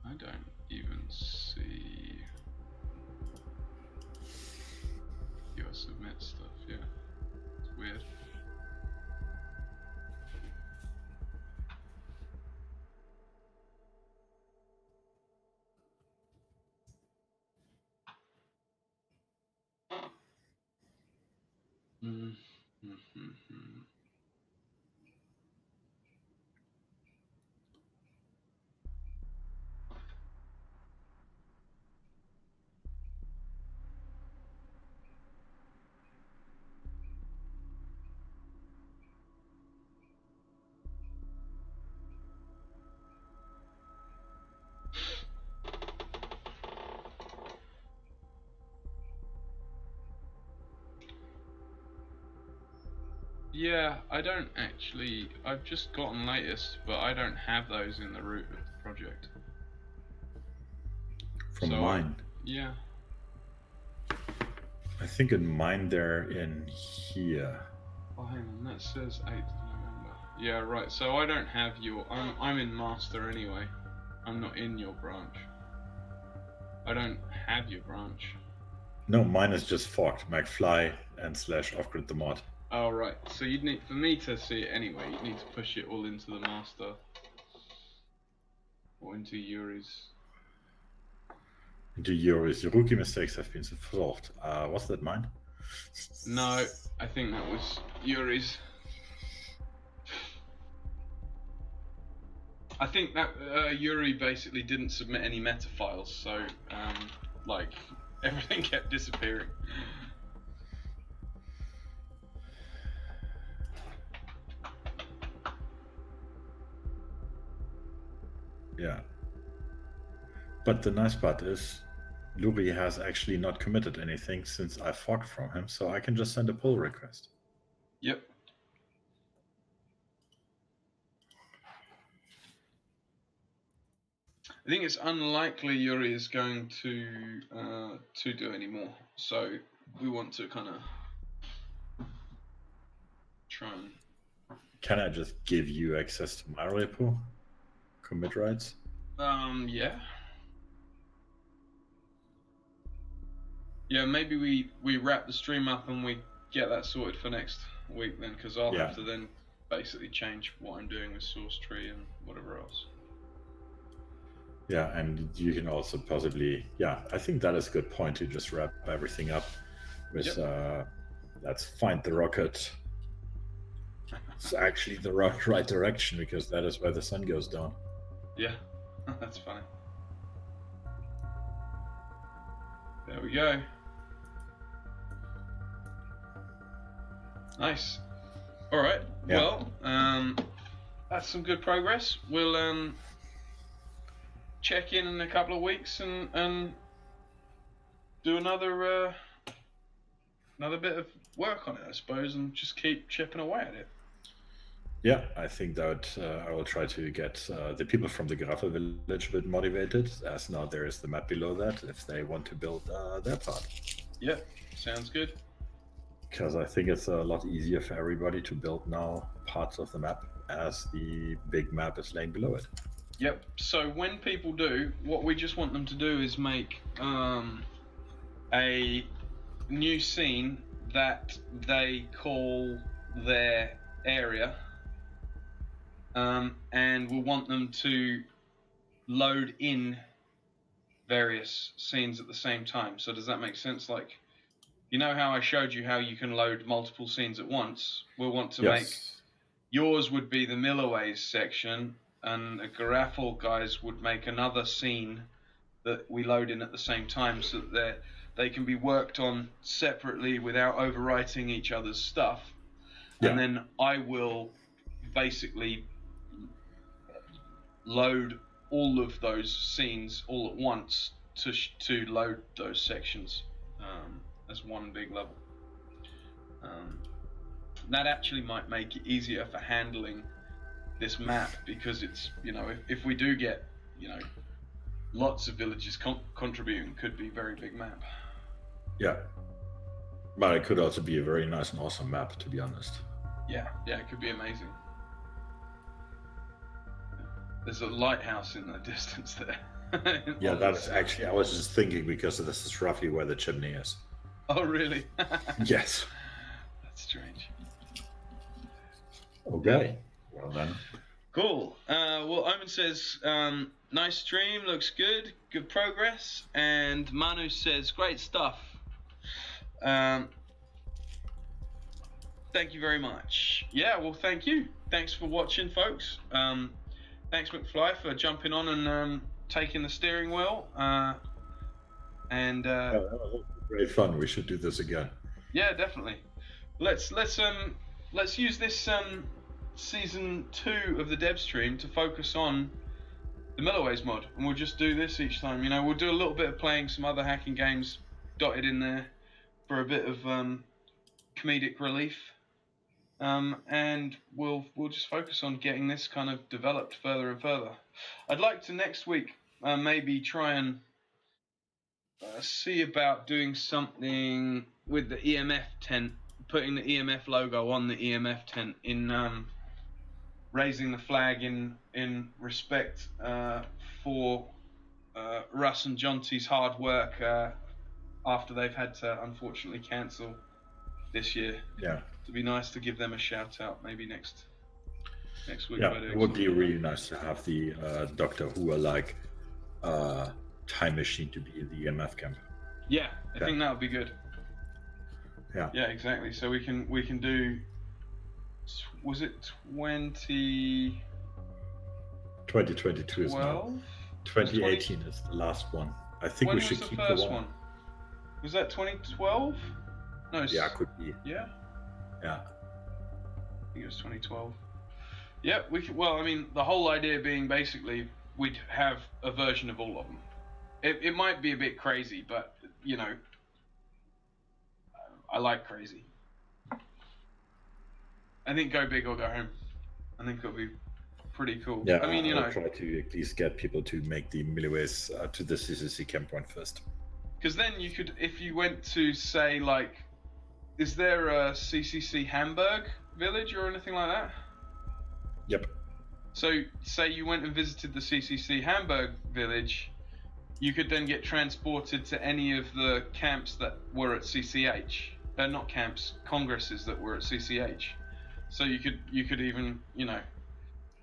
I don't even see your submit stuff. Yeah, it's weird. Mm-hmm. Yeah, I don't actually. I've just gotten latest, but I don't have those in the root of the project. From So mine. Yeah. I think in mine they're in here. Oh, hang on. That says 8th of November. Yeah, right. So I don't have your. I'm in master anyway. I'm not in your branch. I don't have your branch. No, mine is just forked. McFly and / offgrid the mod. Oh, right. So you'd need, for me to see it anyway, you'd need to push it all into the master. Or into Yuri's. Into Yuri's. Your rookie mistakes have been solved. Was that mine? No, I think that was Yuri's. I think that Yuri basically didn't submit any meta files, so like everything kept disappearing. Yeah. But the nice part is, Luri has actually not committed anything since I forked from him, so I can just send a pull request. Yep. I think it's unlikely Yuri is going to do any more, so we want to kind of try and. Can I just give you access to my repo? Commit rights? Yeah. Yeah, maybe we wrap the stream up and we get that sorted for next week then, because I'll have to then basically change what I'm doing with source tree and whatever else. Yeah, and you can also possibly, I think that is a good point to just wrap everything up with, let's find the rocket. It's actually the right direction, because that is where the sun goes down. Yeah, that's funny. There we go. Nice. All right. Yeah. Well, that's some good progress. We'll check in a couple of weeks and do another bit of work on it, I suppose, and just keep chipping away at it. Yeah, I think that I will try to get the people from the Graffle Village a bit motivated, as now there is the map below that, if they want to build their part. Yeah, sounds good. Because I think it's a lot easier for everybody to build now parts of the map, as the big map is laying below it. Yep, so when people do, what we just want them to do is make a new scene that they call their area, and we'll want them to load in various scenes at the same time. So does that make sense? Like, you know how I showed you how you can load multiple scenes at once? We'll want to make, yours would be the Milliways section, and the Graffle guys would make another scene that we load in at the same time, so that they can be worked on separately without overwriting each other's stuff. And then I will basically load all of those scenes all at once to load those sections as one big level. That actually might make it easier for handling this map, because it's, you know, if we do get, you know, lots of villages contributing, could be a very big map. Yeah, but it could also be a very nice and awesome map, to be honest. Yeah, it could be amazing. There's a lighthouse in the distance there. Yeah, that is actually, I was just thinking, because this is roughly where the chimney is. Oh, really? Yes. That's strange. Okay. Well then. Cool. Well, Omen says, nice stream, looks good progress. And Manu says, great stuff. Thank you very much. Yeah, well, thank you. Thanks for watching, folks. Thanks, McFly, for jumping on and taking the steering wheel. That was great fun. We should do this again. Yeah, definitely. Let's use this season 2 of the dev stream to focus on the Milliways mod, and we'll just do this each time. You know, we'll do a little bit of playing some other hacking games dotted in there for a bit of comedic relief. And we'll just focus on getting this kind of developed further and further. I'd like to next week maybe try and see about doing something with the EMF tent, putting the EMF logo on the EMF tent in raising the flag in respect for Russ and Jonty's hard work after they've had to unfortunately cancel this year. Yeah. It'd be nice to give them a shout out maybe next week. Yeah, it would be really nice to have the Doctor Who like time machine to be in the EMF camp. Yeah, I think that would be good. Yeah. Yeah, exactly. So we can do. Was it 2022 is now. 2018 is the last one. I think we should keep the first one. Was that 2012? No. Yeah, could be. Yeah. Yeah. I think it was 2012. Yeah, we could. Well, I mean, the whole idea being basically we'd have a version of all of them. It might be a bit crazy, but you know, I like crazy. I think go big or go home. I think it'll be pretty cool. Yeah, I mean, you know, I'll try to at least get people to make the Milliways to the CCC camp point first. Because then you could, if you went to say like, is there a CCC Hamburg village or anything like that? Yep. So say you went and visited the CCC Hamburg village, you could then get transported to any of the camps that were at CCH. They're not camps, congresses that were at CCH. So you could even, you know,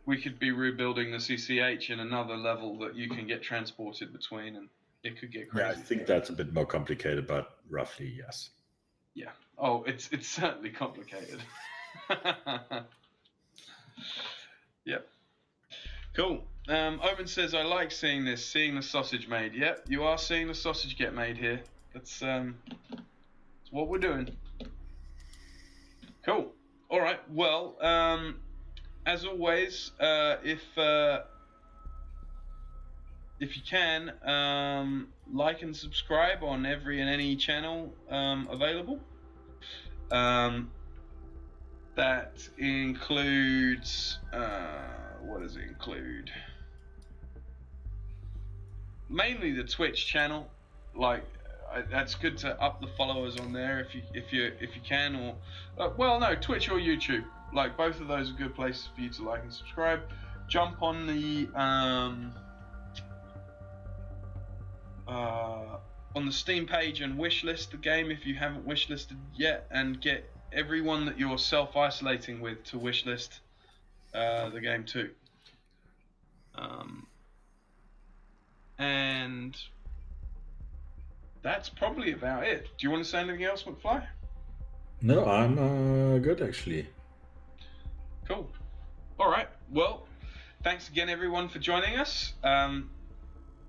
we could be rebuilding the CCH in another level that you can get transported between, and it could get crazy. Yeah, I think that's a bit more complicated, but roughly yes. Yeah. Oh, it's certainly complicated. Yep. Cool. Owen says, I like seeing the sausage made. Yep, you are seeing the sausage get made here. That's what we're doing. Cool. All right. Well, as always, if you can, like and subscribe on every and any channel available. That includes what does it include? Mainly the Twitch channel. Like, that's good to up the followers on there if you can, or well, no, Twitch or YouTube. Like, both of those are good places for you to like and subscribe. Jump on the Steam page and wishlist the game if you haven't wishlisted yet, and get everyone that you're self-isolating with to wishlist the game too. And that's probably about it. Do you want to say anything else, McFly? No, I'm good actually. Cool. All right. Well, thanks again, everyone, for joining us.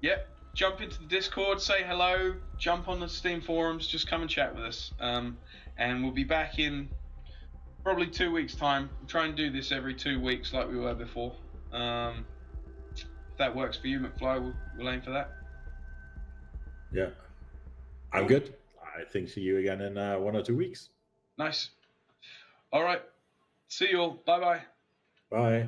Yep. Jump into the Discord, say hello, jump on the Steam forums, just come and chat with us. And we'll be back in probably 2 weeks' time. We'll try and do this every 2 weeks like we were before. If that works for you, McFly, we'll aim for that. Yeah. I'm good. I think see you again in 1 or 2 weeks. Nice. All right. See you all. Bye-bye. Bye.